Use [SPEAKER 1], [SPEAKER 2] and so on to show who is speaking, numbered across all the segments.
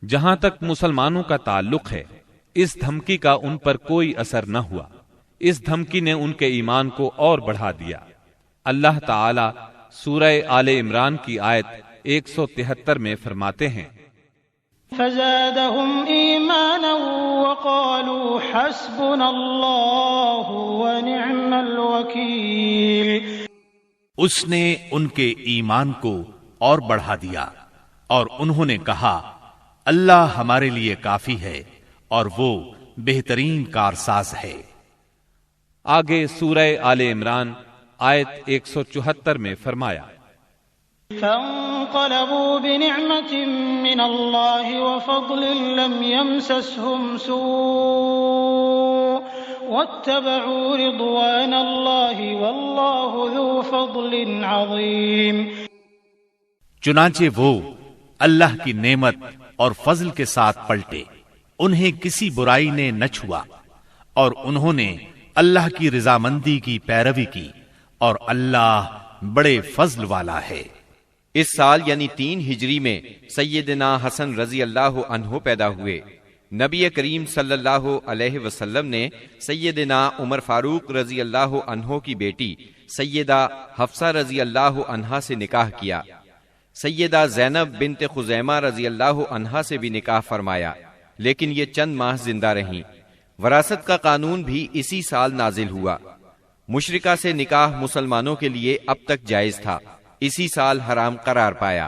[SPEAKER 1] جہاں تک مسلمانوں کا تعلق ہے، اس دھمکی کا ان پر کوئی اثر نہ ہوا۔ اس دھمکی نے ان کے ایمان کو اور بڑھا دیا۔ اللہ تعالی سورہ آل عمران کی آیت 173 میں فرماتے ہیں،
[SPEAKER 2] فزادهم ایمانا وقالوا حسبنا اللہ ونعم الوکیل۔
[SPEAKER 3] اس نے ان کے ایمان کو اور بڑھا دیا اور انہوں نے کہا اللہ ہمارے لیے کافی ہے اور وہ بہترین کارساز ہے۔
[SPEAKER 1] آگے سورہ آل عمران آیت 174 میں فرمایا،
[SPEAKER 2] فانقلبوا بنعمة من الله وفضل لم يمسسهم سوء واتبعوا رضوان الله والله ذو فضل عظيم۔
[SPEAKER 3] چنانچہ وہ اللہ کی نعمت اور فضل کے ساتھ پلٹے، انہیں کسی برائی نے نہ چھوا اور انہوں نے اللہ کی رضامندی کی پیروی کی اور اللہ بڑے فضل والا ہے۔
[SPEAKER 4] اس سال یعنی 3 ہجری میں سیدنا حسن رضی اللہ عنہ پیدا ہوئے۔ نبی کریم صلی اللہ علیہ وسلم نے سیدنا عمر فاروق رضی اللہ عنہ کی بیٹی سیدہ حفصہ رضی اللہ عنہا سے نکاح کیا۔ سیدہ زینب بنت خزیمہ رضی اللہ عنہا سے بھی نکاح فرمایا، لیکن یہ چند ماہ زندہ رہیں۔ وراثت کا قانون بھی اسی سال نازل ہوا۔ مشرکہ سے نکاح مسلمانوں کے لیے اب تک جائز تھا، اسی سال حرام قرار پایا۔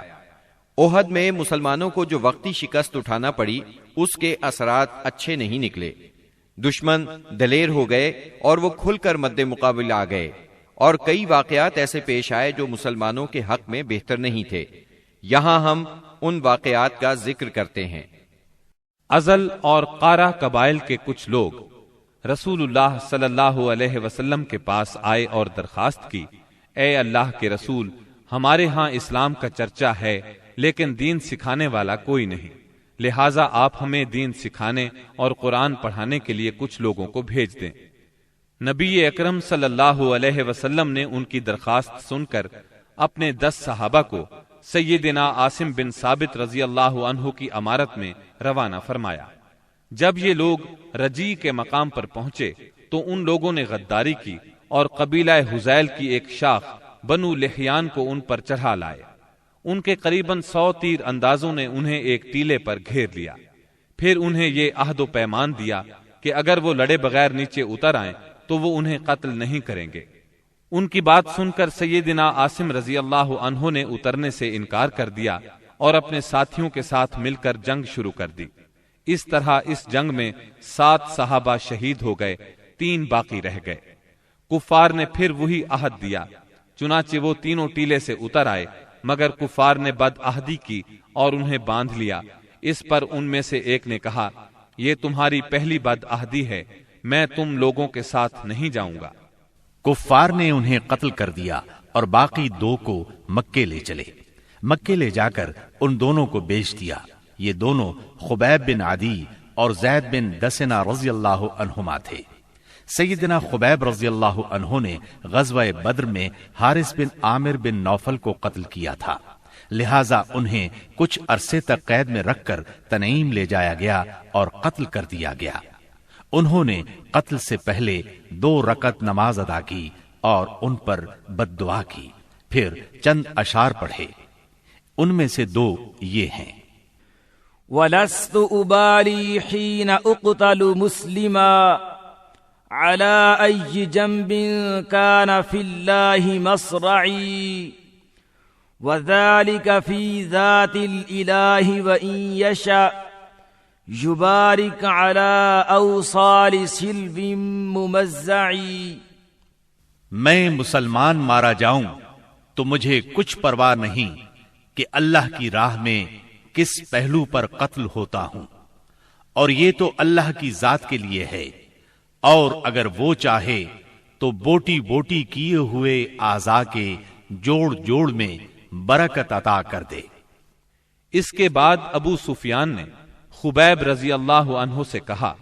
[SPEAKER 4] احد میں مسلمانوں کو جو وقتی شکست اٹھانا پڑی، اس کے اثرات اچھے نہیں نکلے۔ دشمن دلیر ہو گئے اور وہ کھل کر مد مقابل آ گئے، اور کئی واقعات ایسے پیش آئے جو مسلمانوں کے حق میں بہتر نہیں تھے۔ یہاں ہم ان واقعات کا ذکر کرتے ہیں۔
[SPEAKER 1] ازل اور قارہ قبائل کے کچھ لوگ رسول اللہ صلی اللہ علیہ وسلم کے پاس آئے اور درخواست کی، اے اللہ کے رسول، ہمارے ہاں اسلام کا چرچا ہے لیکن دین سکھانے والا کوئی نہیں، لہٰذا آپ ہمیں دین سکھانے اور قرآن پڑھانے کے لیے کچھ لوگوں کو بھیج دیں۔ نبی اکرم صلی اللہ علیہ وسلم نے ان کی درخواست سن کر اپنے 10 صحابہ کو سیدنا عاصم بن ثابت رضی اللہ عنہ کی امارت میں روانہ فرمایا۔ جب یہ لوگ رجی کے مقام پر پہنچے تو ان لوگوں نے غداری کی اور قبیلہ حذیل کی ایک شاخ بنو لحیان کو ان پر چڑھا لائے۔ ان کے قریباً 100 تیر اندازوں نے انہیں ایک ٹیلے پر گھیر لیا، پھر انہیں یہ عہد و پیمان دیا کہ اگر وہ لڑے بغیر نیچے اتر آئیں تو وہ انہیں قتل نہیں کریں گے۔ ان کی بات سن کر سیدنا عاصم رضی اللہ عنہ نے اترنے سے انکار کر دیا اور اپنے ساتھیوں کے ساتھ مل کر جنگ شروع کر دی۔ اس طرح اس جنگ میں 7 صحابہ شہید ہو گئے، 3 باقی رہ گئے۔ کفار نے پھر وہی عہد دیا، چنانچہ وہ تینوں ٹیلے سے اتر آئے، مگر کفار نے بد عہدی کی اور انہیں باندھ لیا۔ اس پر ان میں سے ایک نے کہا، یہ تمہاری پہلی بد عہدی ہے، میں تم لوگوں کے ساتھ نہیں جاؤں گا۔
[SPEAKER 3] کفار نے انہیں قتل کر دیا اور باقی 2 کو مکے لے چلے۔ مکے لے جا کر ان دونوں کو بیچ دیا۔ یہ دونوں خبیب بن عدی اور زید بن دسنہ رضی اللہ عنہما تھے۔ سیدنا خبیب رضی اللہ عنہ نے غزوہ بدر میں حارث بن عامر بن نوفل کو قتل کیا تھا، لہٰذا انہیں کچھ عرصے تک قید میں رکھ کر تنعیم لے جایا گیا اور قتل کر دیا گیا۔ انہوں نے قتل سے پہلے 2 رکعت نماز ادا کی اور ان پر بد دعا کی، پھر چند اشعار پڑھے۔ ان میں سے 2 یہ ہیں،
[SPEAKER 5] وَلَسْتُ أُبَالِي حِينَ أُقْتَلُ مُسْلِمًا عَلَىٰ أَيِّ جَنْبٍ كَانَ فِي اللَّهِ مَصْرَعِي وَذَلِكَ فِي ذَاتِ الْإِلَٰهِ وَإِن يَشَأْ يُبَارِكْ عَلَىٰ أَوْصَالِ سِلْبٍ مُمَزَّعِ۔
[SPEAKER 3] میں مسلمان مارا جاؤں تو مجھے کچھ پرواہ نہیں کہ اللہ کی راہ میں کس پہلو پر قتل ہوتا ہوں، اور یہ تو اللہ کی ذات کے لیے ہے، اور اگر وہ چاہے تو بوٹی بوٹی کیے ہوئے اعضاء کے جوڑ جوڑ میں برکت عطا کر دے۔
[SPEAKER 1] اس کے بعد ابو سفیان نے خبیب رضی اللہ عنہ سے کہا،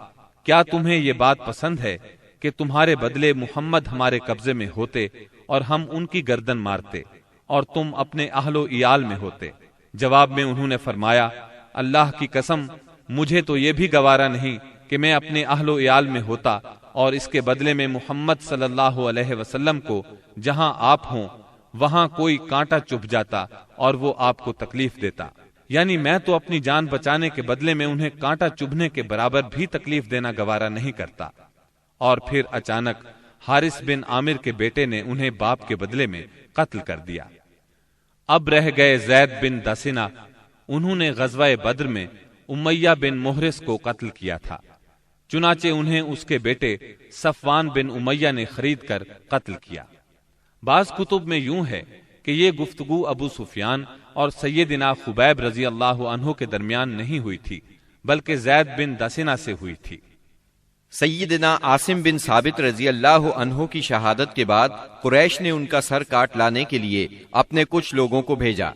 [SPEAKER 1] کیا تمہیں یہ بات پسند ہے کہ تمہارے بدلے محمد ہمارے قبضے میں ہوتے اور ہم ان کی گردن مارتے اور تم اپنے اہل و عیال میں ہوتے؟ جواب میں انہوں نے فرمایا، اللہ کی قسم مجھے تو یہ بھی گوارا نہیں کہ میں اپنے اہل و عیال میں ہوتا اور اس کے بدلے میں محمد صلی اللہ علیہ وسلم کو جہاں آپ ہوں وہاں کوئی کانٹا چبھ جاتا اور وہ آپ کو تکلیف دیتا، یعنی میں تو اپنی جان بچانے کے بدلے میں انہیں کانٹا چبھنے کے برابر بھی تکلیف دینا گوارا نہیں کرتا۔ اور پھر اچانک حارث بن عامر کے بیٹے نے انہیں باپ کے بدلے میں قتل کر دیا۔ اب رہ گئے زید بن دسنہ، انہوں نے غزوہ بدر میں امیہ بن محرز کو قتل کیا تھا، چنانچہ انہیں اس کے بیٹے صفوان بن امیہ نے خرید کر قتل کیا۔ بعض کتب میں یوں ہے کہ یہ گفتگو ابو سفیان اور سیدنا خبیب رضی اللہ عنہ کے درمیان نہیں ہوئی تھی بلکہ زید بن دسنہ سے ہوئی تھی۔
[SPEAKER 4] سیدنا عاصم بن ثابت رضی اللہ عنہ کی شہادت کے بعد قریش نے ان کا سر کاٹ لانے کے لیے اپنے کچھ لوگوں کو بھیجا۔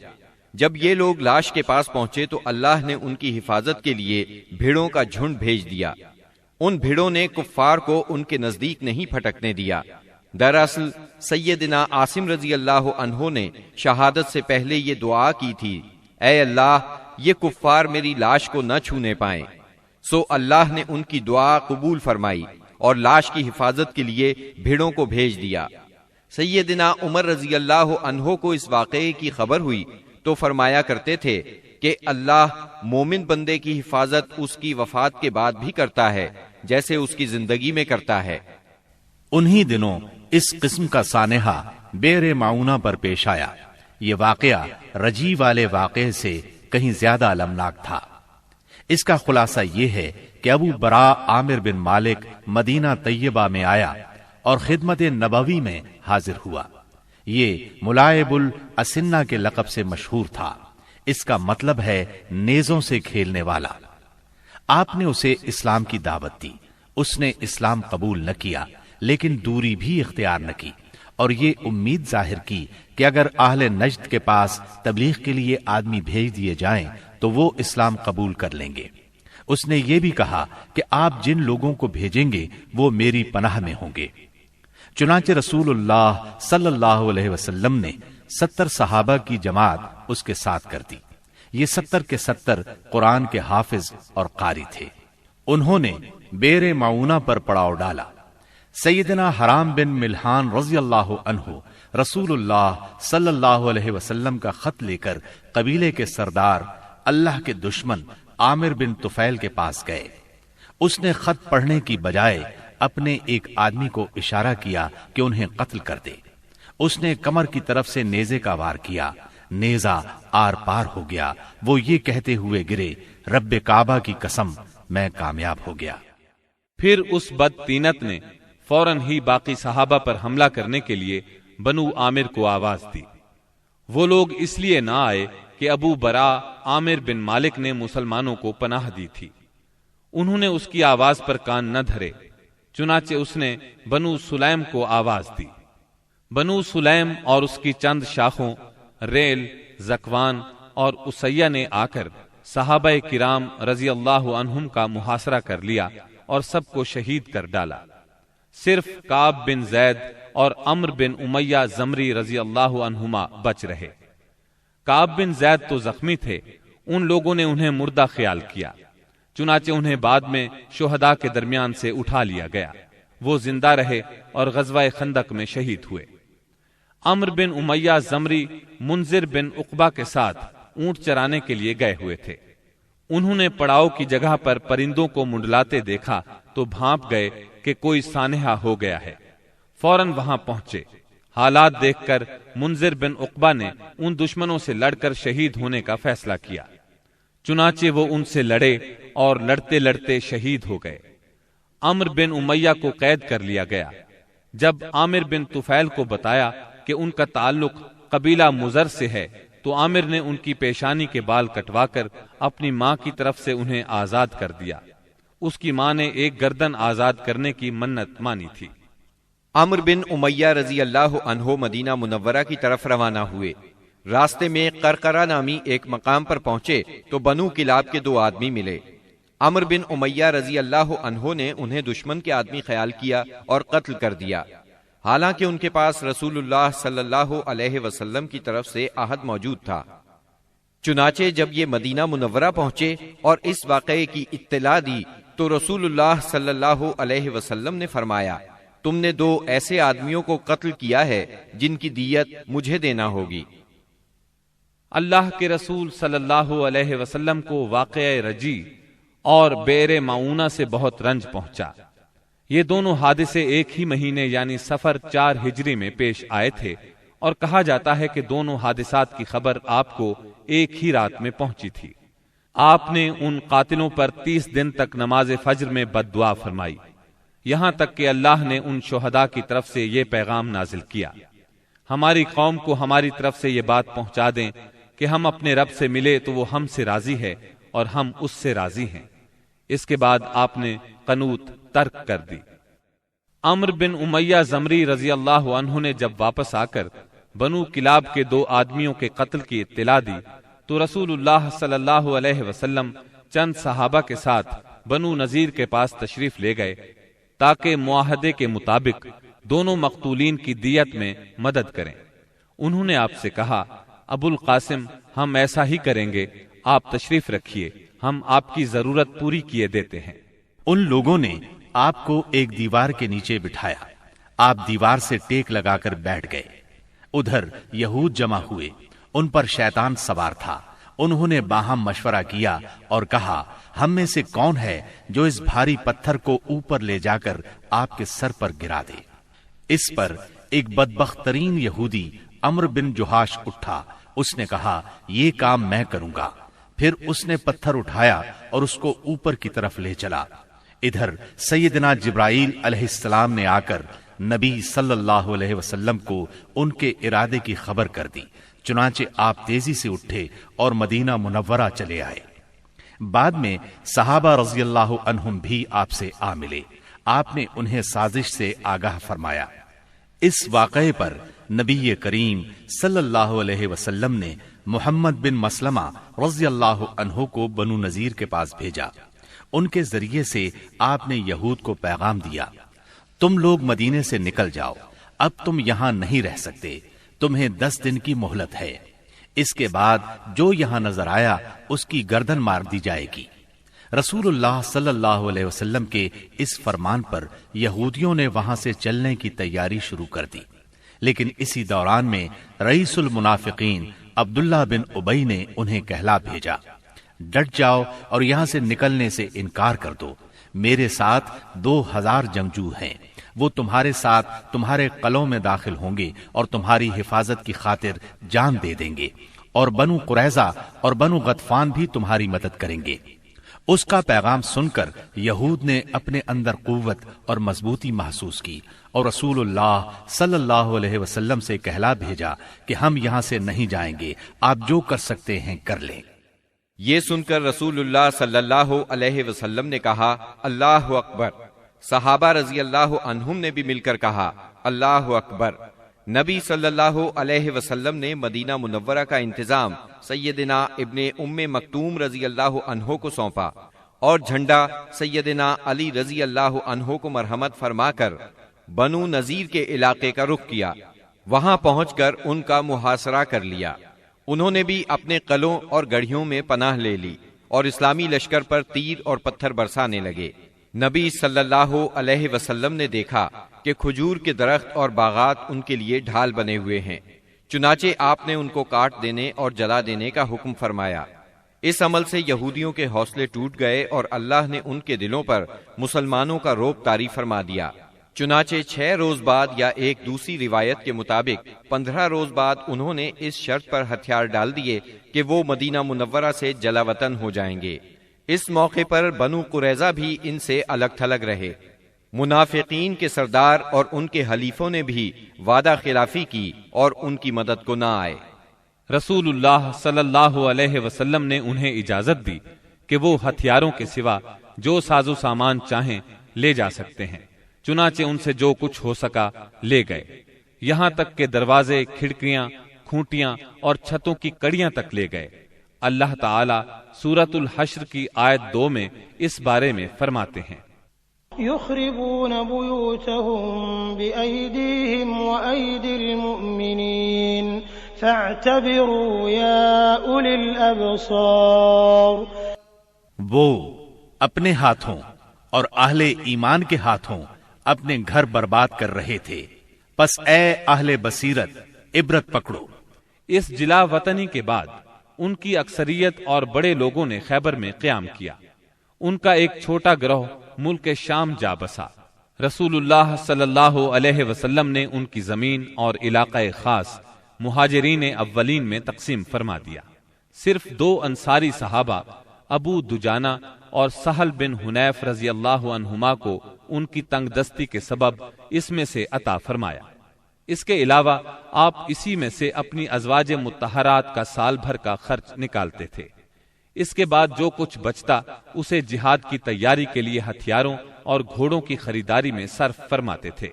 [SPEAKER 4] جب یہ لوگ لاش کے پاس پہنچے تو اللہ نے ان کی حفاظت کے لیے بھیڑوں کا جھنڈ بھیج دیا۔ ان بھیڑوں نے کفار کو ان کے نزدیک نہیں پھٹکنے دیا۔ دراصل سیدنا عاصم رضی اللہ عنہ نے شہادت سے پہلے یہ دعا کی تھی، اے اللہ یہ کفار میری لاش کو نہ چھونے پائیں۔ سو اللہ نے ان کی دعا قبول فرمائی اور لاش کی حفاظت کے لیے بھیڑوں کو بھیج دیا۔ سیدنا عمر رضی اللہ عنہ کو اس واقعے کی خبر ہوئی تو فرمایا کرتے تھے کہ اللہ مومن بندے کی حفاظت اس کی وفات کے بعد بھی کرتا ہے جیسے اس کی زندگی میں کرتا ہے۔
[SPEAKER 3] انہی دنوں اس قسم کا سانحہ بیر معونہ پر پیش آیا۔ یہ واقعہ رجی والے واقعے سے کہیں زیادہ المناک تھا۔ اس کا خلاصہ یہ ہے کہ ابو برا عامر بن مالک مدینہ طیبہ میں آیا اور خدمت نبوی میں حاضر ہوا۔ یہ ملائب الاسنہ کے لقب سے مشہور تھا، اس کا مطلب ہے نیزوں سے کھیلنے والا۔ آپ نے اسے اسلام کی دعوت دی، اس نے اسلام قبول نہ کیا لیکن دوری بھی اختیار نہ کی، اور یہ امید ظاہر کی کہ اگر اہل نجد کے پاس تبلیغ کے لیے آدمی بھیج دیے جائیں تو وہ اسلام قبول کر لیں گے۔ اس نے یہ بھی کہا کہ آپ جن لوگوں کو بھیجیں گے وہ میری پناہ میں ہوں گے۔ چنانچہ رسول اللہ صلی اللہ علیہ وسلم نے 70 صحابہ کی جماعت اس کے ساتھ کر دی۔ یہ 70 کے 70 قرآن کے حافظ اور قاری تھے۔ انہوں نے بیر معونہ پر پڑاؤ ڈالا۔ سیدنا حرام بن ملحان رضی اللہ عنہ رسول اللہ صلی اللہ علیہ وسلم کا خط لے کر قبیلے کے سردار اللہ کے دشمن عامر بن طفیل کے پاس گئے۔ اس نے خط پڑھنے کی بجائے اپنے ایک آدمی کو اشارہ کیا کہ انہیں قتل کر دے۔ اس نے کمر کی طرف سے نیزے کا وار کیا، نیزہ آر پار ہو گیا۔ وہ یہ کہتے ہوئے گرے، رب کعبہ کی قسم میں کامیاب ہو گیا۔
[SPEAKER 1] پھر اس بد طینت نے فوراً ہی باقی صحابہ پر حملہ کرنے کے لیے بنو عامر کو آواز دی۔ وہ لوگ اس لیے نہ آئے کہ ابو برا عامر بن مالک نے مسلمانوں کو پناہ دی تھی۔ انہوں نے اس کی آواز پر کان نہ دھرے، چنانچہ اس نے بنو سلیم کو آواز دی۔ بنو سلیم اور اس کی چند شاخوں ریل، زکوان اور اسیہ نے آ کر صحابہ کرام رضی اللہ عنہم کا محاصرہ کر لیا اور سب کو شہید کر ڈالا۔ صرف کعب بن زید اور عمر بن امیہ زمری رضی اللہ عنہما بچ رہے۔ کعب بن زید تو زخمی تھے، ان لوگوں نے انہیں مردہ خیال کیا، چنانچہ انہیں بعد میں شہداء کے درمیان سے اٹھا لیا گیا۔ وہ زندہ رہے اور غزوہ خندق میں شہید ہوئے۔ عمر بن امیہ زمری منذر بن عقبہ کے ساتھ اونٹ چرانے کے لیے گئے ہوئے تھے۔ انہوں نے پڑاؤ کی جگہ پر پرندوں کو منڈلاتے دیکھا تو بھانپ گئے کہ کوئی سانحہ ہو گیا ہے۔ فوراً وہاں پہنچے۔ حالات دیکھ کر منذر بن عقبہ نے ان دشمنوں سے لڑ کر شہید ہونے کا فیصلہ کیا، چنانچہ وہ ان سے لڑے اور لڑتے لڑتے شہید ہو گئے۔ عمر بن امیہ کو قید کر لیا گیا۔ جب عامر بن طفیل کو بتایا کہ ان کا تعلق قبیلہ مزر سے ہے تو عامر نے ان کی پیشانی کے بال کٹوا کر اپنی ماں کی طرف سے انہیں آزاد کر دیا۔ اس کی ماں نے ایک گردن آزاد کرنے کی منت مانی تھی۔
[SPEAKER 4] عمر بن امیہ رضی اللہ عنہ مدینہ منورہ کی طرف روانہ ہوئے۔ راستے میں قرقرہ نامی ایک مقام پر پہنچے تو بنو کلاب کے 2 آدمی ملے۔ عمر بن امیہ رضی اللہ عنہ نے انہیں دشمن کے آدمی خیال کیا اور قتل کر دیا، حالانکہ ان کے پاس رسول اللہ صلی اللہ علیہ وسلم کی طرف سے عہد موجود تھا۔ چنانچہ جب یہ مدینہ منورہ پہنچے اور اس واقعے کی اطلاع دی تو رسول اللہ صلی اللہ علیہ وسلم نے فرمایا، تم نے 2 ایسے آدمیوں کو قتل کیا ہے جن کی دیت مجھے دینا ہوگی۔
[SPEAKER 1] اللہ کے رسول صلی اللہ علیہ وسلم کو واقعہ رجی اور بئر معونہ سے بہت رنج پہنچا۔ یہ دونوں حادثے ایک ہی مہینے یعنی صفر 4 ہجری میں پیش آئے تھے، اور کہا جاتا ہے کہ دونوں حادثات کی خبر آپ کو ایک ہی رات میں پہنچی تھی۔ آپ نے ان قاتلوں پر 30 دن تک نماز فجر میں بد دعا فرمائی، یہاں تک کہ اللہ نے ان شہداء کی طرف سے یہ پیغام نازل کیا، ہماری قوم کو ہماری طرف سے یہ بات پہنچا دیں کہ ہم اپنے رب سے ملے تو وہ ہم سے راضی ہے اور ہم اس سے راضی ہیں۔ اس کے بعد آپ نے قنوت ترک کر دی۔ عمر بن امیہ زمری رضی اللہ عنہ نے جب واپس آ کر بنو کلاب کے 2 آدمیوں کے قتل کی اطلاع دی تو رسول اللہ صلی اللہ علیہ وسلم چند صحابہ کے ساتھ بنو نذیر کے پاس تشریف لے گئے تاکہ معاہدے کے مطابق دونوں مقتولین کی دیت میں مدد کریں۔ انہوں نے آپ سے کہا، ابو القاسم، ہم ایسا ہی کریں گے، آپ تشریف رکھیے، ہم آپ کی ضرورت پوری کیے دیتے ہیں۔
[SPEAKER 3] ان لوگوں نے آپ کو ایک دیوار کے نیچے بٹھایا، آپ دیوار سے ٹیک لگا کر بیٹھ گئے۔ ادھر یہود جمع ہوئے، ان پر شیطان سوار تھا۔ انہوں نے باہم مشورہ کیا اور کہا، ہم میں سے کون ہے جو اس بھاری پتھر کو اوپر لے جا کر آپ کے سر پر گرا دے؟ اس پر ایک بدبخت ترین یہودی عمرو بن جہاش اٹھا، اس نے کہا، یہ کام میں کروں گا۔ پھر اس نے پتھر اٹھایا اور اس کو اوپر کی طرف لے چلا۔ ادھر سیدنا جبرائیل علیہ السلام نے آ کر نبی صلی اللہ علیہ وسلم کو ان کے ارادے کی خبر کر دی۔ چنانچہ آپ تیزی سے اٹھے اور مدینہ منورہ چلے آئے۔ بعد میں صحابہ رضی اللہ عنہم بھی آپ سے آ ملے، آپ نے انہیں سازش سے آگاہ فرمایا۔ اس واقعے پر نبی کریم صلی اللہ علیہ وسلم نے محمد بن مسلمہ رضی اللہ عنہ کو بنو نذیر کے پاس بھیجا۔ ان کے ذریعے سے آپ نے یہود کو پیغام دیا، تم لوگ مدینے سے نکل جاؤ، اب تم یہاں نہیں رہ سکتے، تمہیں 10 دن کی مہلت ہے، اس کے بعد جو یہاں نظر آیا اس کی گردن مار دی جائے گی۔ رسول اللہ صلی اللہ علیہ وسلم کے اس فرمان پر یہودیوں نے وہاں سے چلنے کی تیاری شروع کر دی، لیکن اسی دوران میں رئیس المنافقین عبداللہ بن ابی نے انہیں کہلا بھیجا، ڈٹ جاؤ اور یہاں سے نکلنے سے انکار کر دو، میرے ساتھ 2000 جنگجو ہیں، وہ تمہارے ساتھ تمہارے قلعوں میں داخل ہوں گے اور تمہاری حفاظت کی خاطر جان دے دیں گے، اور بنو قریظہ اور بنو غطفان بھی تمہاری مدد کریں گے۔ اس کا پیغام سن کر یہود نے اپنے اندر قوت اور مضبوطی محسوس کی اور رسول اللہ صلی اللہ علیہ وسلم سے کہلا بھیجا کہ ہم یہاں سے نہیں جائیں گے، آپ جو کر سکتے ہیں کر لیں۔
[SPEAKER 4] یہ سن کر رسول اللہ صلی اللہ علیہ وسلم نے کہا، اللہ اکبر۔ صحابہ رضی اللہ عنہم نے بھی مل کر کہا، اللہ اکبر۔ نبی صلی اللہ علیہ وسلم نے مدینہ منورہ کا انتظام سیدنا ابن ام مکتوم رضی اللہ عنہ کو سونپا اور جھنڈا سیدنا علی رضی اللہ عنہ کو مرحمت فرما کر بنو نذیر کے علاقے کا رخ کیا۔ وہاں پہنچ کر ان کا محاصرہ کر لیا۔ انہوں نے بھی اپنے قلعوں اور گڑھیوں میں پناہ لے لی اور اسلامی لشکر پر تیر اور پتھر برسانے لگے۔ نبی صلی اللہ علیہ وسلم نے دیکھا کہ کھجور کے درخت اور باغات ان کے لیے ڈھال بنے ہوئے ہیں، چنانچہ آپ نے ان کو کاٹ دینے اور جلا دینے کا حکم فرمایا۔ اس عمل سے یہودیوں کے حوصلے ٹوٹ گئے اور اللہ نے ان کے دلوں پر مسلمانوں کا رعب طاری فرما دیا۔ چنانچہ 6 روز بعد یا ایک دوسری روایت کے مطابق 15 روز بعد انہوں نے اس شرط پر ہتھیار ڈال دیے کہ وہ مدینہ منورہ سے جلا وطن ہو جائیں گے۔ اس موقع پر بنو قریظہ بھی ان سے الگ تھلگ رہے۔ منافقین کے سردار اور ان کے حلیفوں نے بھی وعدہ خلافی کی اور ان کی مدد کو نہ آئے۔
[SPEAKER 1] رسول اللہ صلی اللہ علیہ وسلم نے انہیں اجازت دی کہ وہ ہتھیاروں کے سوا جو ساز و سامان چاہیں لے جا سکتے ہیں، چنانچہ ان سے جو کچھ ہو سکا لے گئے، یہاں تک کہ دروازے، کھڑکیاں، کھوٹیاں اور چھتوں کی کڑیاں تک لے گئے۔ اللہ تعالی سورۃ الحشر کی آیت 2 میں اس بارے میں فرماتے ہیں،
[SPEAKER 2] يخربون بيوتهم بأيديهم وأيدي المؤمنين فاعتبروا يا أولي الأبصار۔
[SPEAKER 3] وہ اپنے ہاتھوں اور اہل ایمان کے ہاتھوں اپنے گھر برباد کر رہے تھے، پس اے اہل بصیرت عبرت پکڑو۔
[SPEAKER 1] اس جلا وطنی کے بعد ان کی اکثریت اور بڑے لوگوں نے خیبر میں قیام کیا۔ ان کا ایک چھوٹا گروہ ملک شام جا بسا۔ رسول اللہ صلی اللہ علیہ وسلم نے ان کی زمین اور علاقہ خاص مہاجرین اولین میں تقسیم فرما دیا۔ صرف 2 انصاری صحابہ ابو دجانہ اور سہل بن حنیف رضی اللہ عنہما کو ان کی تنگ دستی کے سبب اس میں سے عطا فرمایا۔ اس کے علاوہ آپ اسی میں سے اپنی ازواج مطہرات کا سال بھر کا خرچ نکالتے تھے۔ اس کے بعد جو کچھ بچتا اسے جہاد کی تیاری کے لیے ہتھیاروں اور گھوڑوں کی خریداری میں صرف فرماتے تھے۔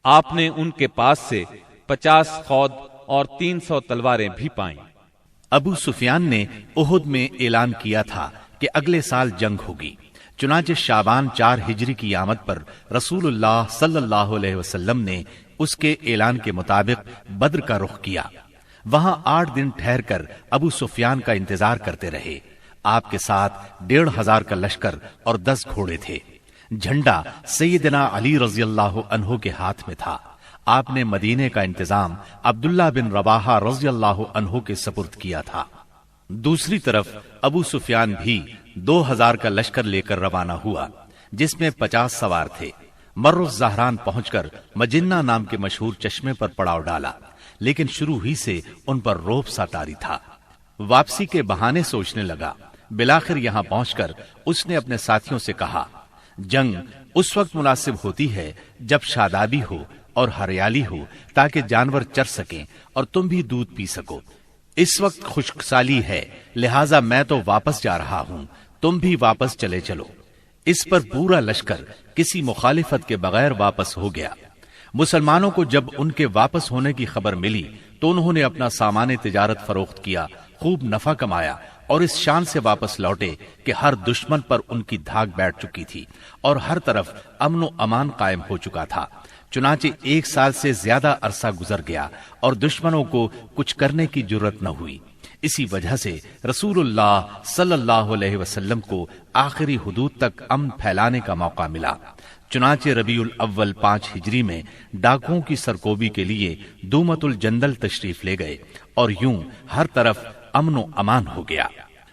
[SPEAKER 1] آپ نے ان کے پاس سے 50 خود اور 300 تلواریں بھی پائیں۔
[SPEAKER 3] ابو سفیان نے احد میں اعلان کیا تھا کہ اگلے سال جنگ ہوگی، چنانچہ شعبان 4 ہجری کی آمد پر رسول اللہ صلی اللہ علیہ وسلم نے اس کے اعلان کے مطابق بدر کا رخ کیا۔ وہاں 8 دن ٹھہر کر ابو سفیان کا انتظار کرتے رہے۔ آپ کے ساتھ 1500 کا لشکر اور 10 گھوڑے تھے۔ جھنڈا سیدنا علی رضی اللہ عنہ کے ہاتھ میں تھا۔ آپ نے مدینے کا انتظام عبداللہ بن رواحہ رضی اللہ عنہ کے سپرد کیا تھا۔ دوسری طرف ابو سفیان بھی 2000 کا لشکر لے کر روانہ ہوا، جس میں 50 سوار تھے۔ مر الزہران پہنچ کر مجنہ نام کے مشہور چشمے پر پڑاؤ ڈالا، لیکن شروع ہی سے ان پر روب سا طاری تھا۔ واپسی کے بہانے سوچنے لگا۔ بالآخر یہاں پہنچ کر اس نے اپنے ساتھیوں سے کہا، جنگ اس وقت مناسب ہوتی ہے جب شادابی ہو اور ہریالی ہو، تاکہ جانور چر سکیں اور تم بھی دودھ پی سکو۔ اس وقت خشک سالی ہے، لہٰذا میں تو واپس جا رہا ہوں، تم بھی واپس چلے چلو۔ اس پر پورا لشکر کسی مخالفت کے بغیر واپس ہو گیا۔ مسلمانوں کو جب ان کے واپس ہونے کی خبر ملی تو انہوں نے اپنا سامان تجارت فروخت کیا، خوب نفع کمایا اور اس شان سے واپس لوٹے کہ ہر دشمن پر ان کی دھاک بیٹھ چکی تھی اور ہر طرف امن و امان قائم ہو چکا تھا۔ چنانچہ 1 سال سے زیادہ عرصہ گزر گیا اور دشمنوں کو کچھ کرنے کی جرت نہ ہوئی۔ اسی وجہ سے رسول اللہ صلی اللہ علیہ وسلم کو آخری حدود تک امن پھیلانے کا موقع ملا۔ چنانچہ ربیع الاول 5 ہجری میں ڈاکوؤں کی سرکوبی کے لیے دومت الجندل تشریف لے گئے اور یوں ہر طرف امن و امان ہو گیا۔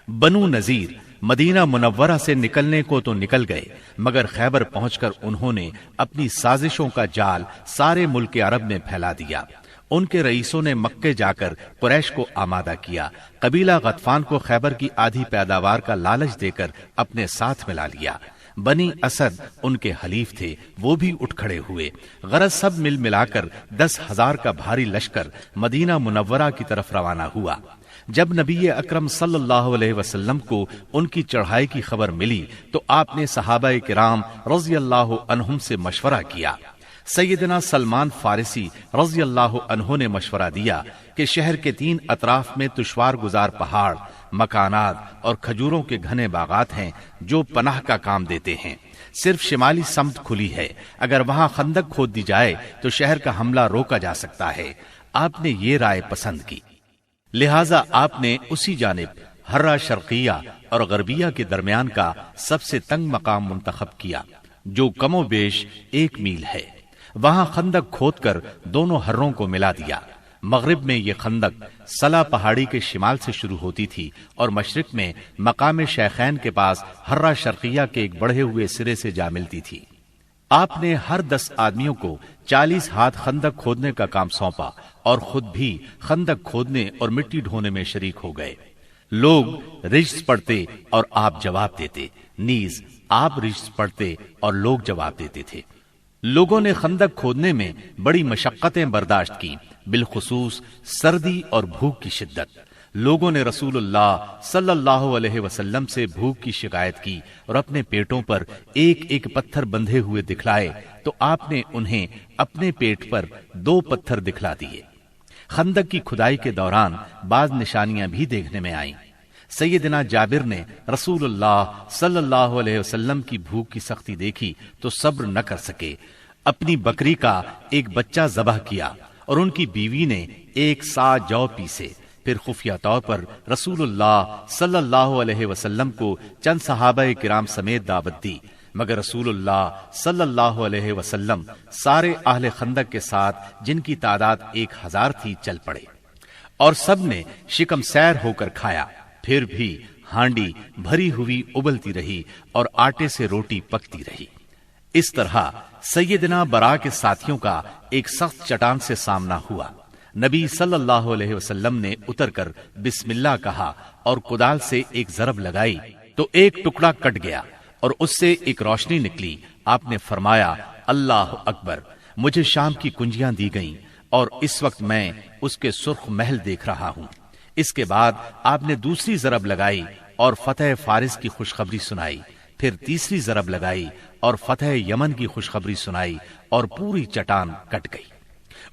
[SPEAKER 3] بنو نذیر مدینہ منورہ سے نکلنے کو تو نکل گئے، مگر خیبر پہنچ کر انہوں نے اپنی سازشوں کا جال سارے ملک عرب میں پھیلا دیا۔ ان کے رئیسوں نے مکے جا کر قریش کو آمادہ کیا۔ قبیلہ غطفان کو خیبر کی آدھی پیداوار کا لالچ دے کر اپنے ساتھ ملا لیا۔ بنی اسد ان کے حلیف تھے، وہ بھی اٹھ کھڑے ہوئے۔ غرض سب مل ملا کر 10,000 کا بھاری لشکر مدینہ منورہ کی طرف روانہ ہوا۔ جب نبی اکرم صلی اللہ علیہ وسلم کو ان کی چڑھائی کی خبر ملی تو آپ نے صحابہ کرام رضی اللہ عنہم سے مشورہ کیا۔ سیدنا سلمان فارسی رضی اللہ عنہ نے مشورہ دیا کہ شہر کے 3 اطراف میں دشوار گزار پہاڑ، مکانات اور کھجوروں کے گھنے باغات ہیں جو پناہ کا کام دیتے ہیں۔ صرف شمالی سمت کھلی ہے، اگر وہاں خندق کھود دی جائے تو شہر کا حملہ روکا جا سکتا ہے۔ آپ نے یہ رائے پسند کی، لہٰذا آپ نے اسی جانب ہرہ شرقیہ اور غربیہ کے درمیان کا سب سے تنگ مقام منتخب کیا، جو کم و بیش 1 میل ہے۔ وہاں خندق کھود کر دونوں ہروں کو ملا دیا۔ مغرب میں یہ خندق سلا پہاڑی کے شمال سے شروع ہوتی تھی اور مشرق میں مقام شیخین کے پاس ہرہ شرقیہ کے ایک بڑھے ہوئے سرے سے جا ملتی تھی۔ آپ نے ہر 10 آدمیوں کو 40 ہاتھ خندق کھودنے کا کام سونپا اور خود بھی خندق کھودنے اور مٹی ڈھونے میں شریک ہو گئے۔ لوگ رجز پڑھتے اور آپ جواب دیتے، نیز آپ رجز پڑھتے اور لوگ جواب دیتے تھے۔ لوگوں نے خندق کھودنے میں بڑی مشقتیں برداشت کی، بالخصوص سردی اور بھوک کی شدت۔ لوگوں نے رسول اللہ صلی اللہ علیہ وسلم سے بھوک کی شکایت کی اور اپنے پیٹوں پر 1 پتھر بندھے ہوئے دکھلائے تو آپ نے انہیں اپنے پیٹ پر 2 پتھر دکھلا دیے۔ خندق کی کھدائی کے دوران بعض نشانیاں بھی دیکھنے میں آئیں۔ سیدنا جابر نے رسول اللہ صلی اللہ علیہ وسلم کی بھوک کی سختی دیکھی تو صبر نہ کر سکے، اپنی بکری کا ایک بچہ ذبح کیا اور ان کی بیوی نے 1 سا جو پیسے۔ پھر خفیہ طور پر رسول اللہ صلی اللہ علیہ وسلم کو چند صحابہ کرام سمیت دعوت دی، مگر رسول اللہ صلی اللہ علیہ وسلم سارے اہل خندق کے ساتھ، جن کی تعداد 1000 تھی، چل پڑے اور سب نے شکم سیر ہو کر کھایا۔ پھر بھی ہانڈی بھری ہوئی ابلتی رہی اور آٹے سے روٹی پکتی رہی۔ اس طرح سیدنا برا کے ساتھیوں کا ایک سخت چٹان سے سامنا ہوا۔ نبی صلی اللہ علیہ وسلم نے اتر کر بسم اللہ کہا اور کدال سے ایک ضرب لگائی تو ایک ٹکڑا کٹ گیا اور اس سے ایک روشنی نکلی۔ آپ نے فرمایا اللہ اکبر، مجھے شام کی کنجیاں دی گئیں اور اس وقت میں اس کے سرخ محل دیکھ رہا ہوں۔ اس کے بعد آپ نے دوسری ضرب لگائی اور فتح فارس کی خوشخبری سنائی، پھر تیسری ضرب لگائی اور فتح یمن کی خوشخبری سنائی اور پوری چٹان کٹ گئی۔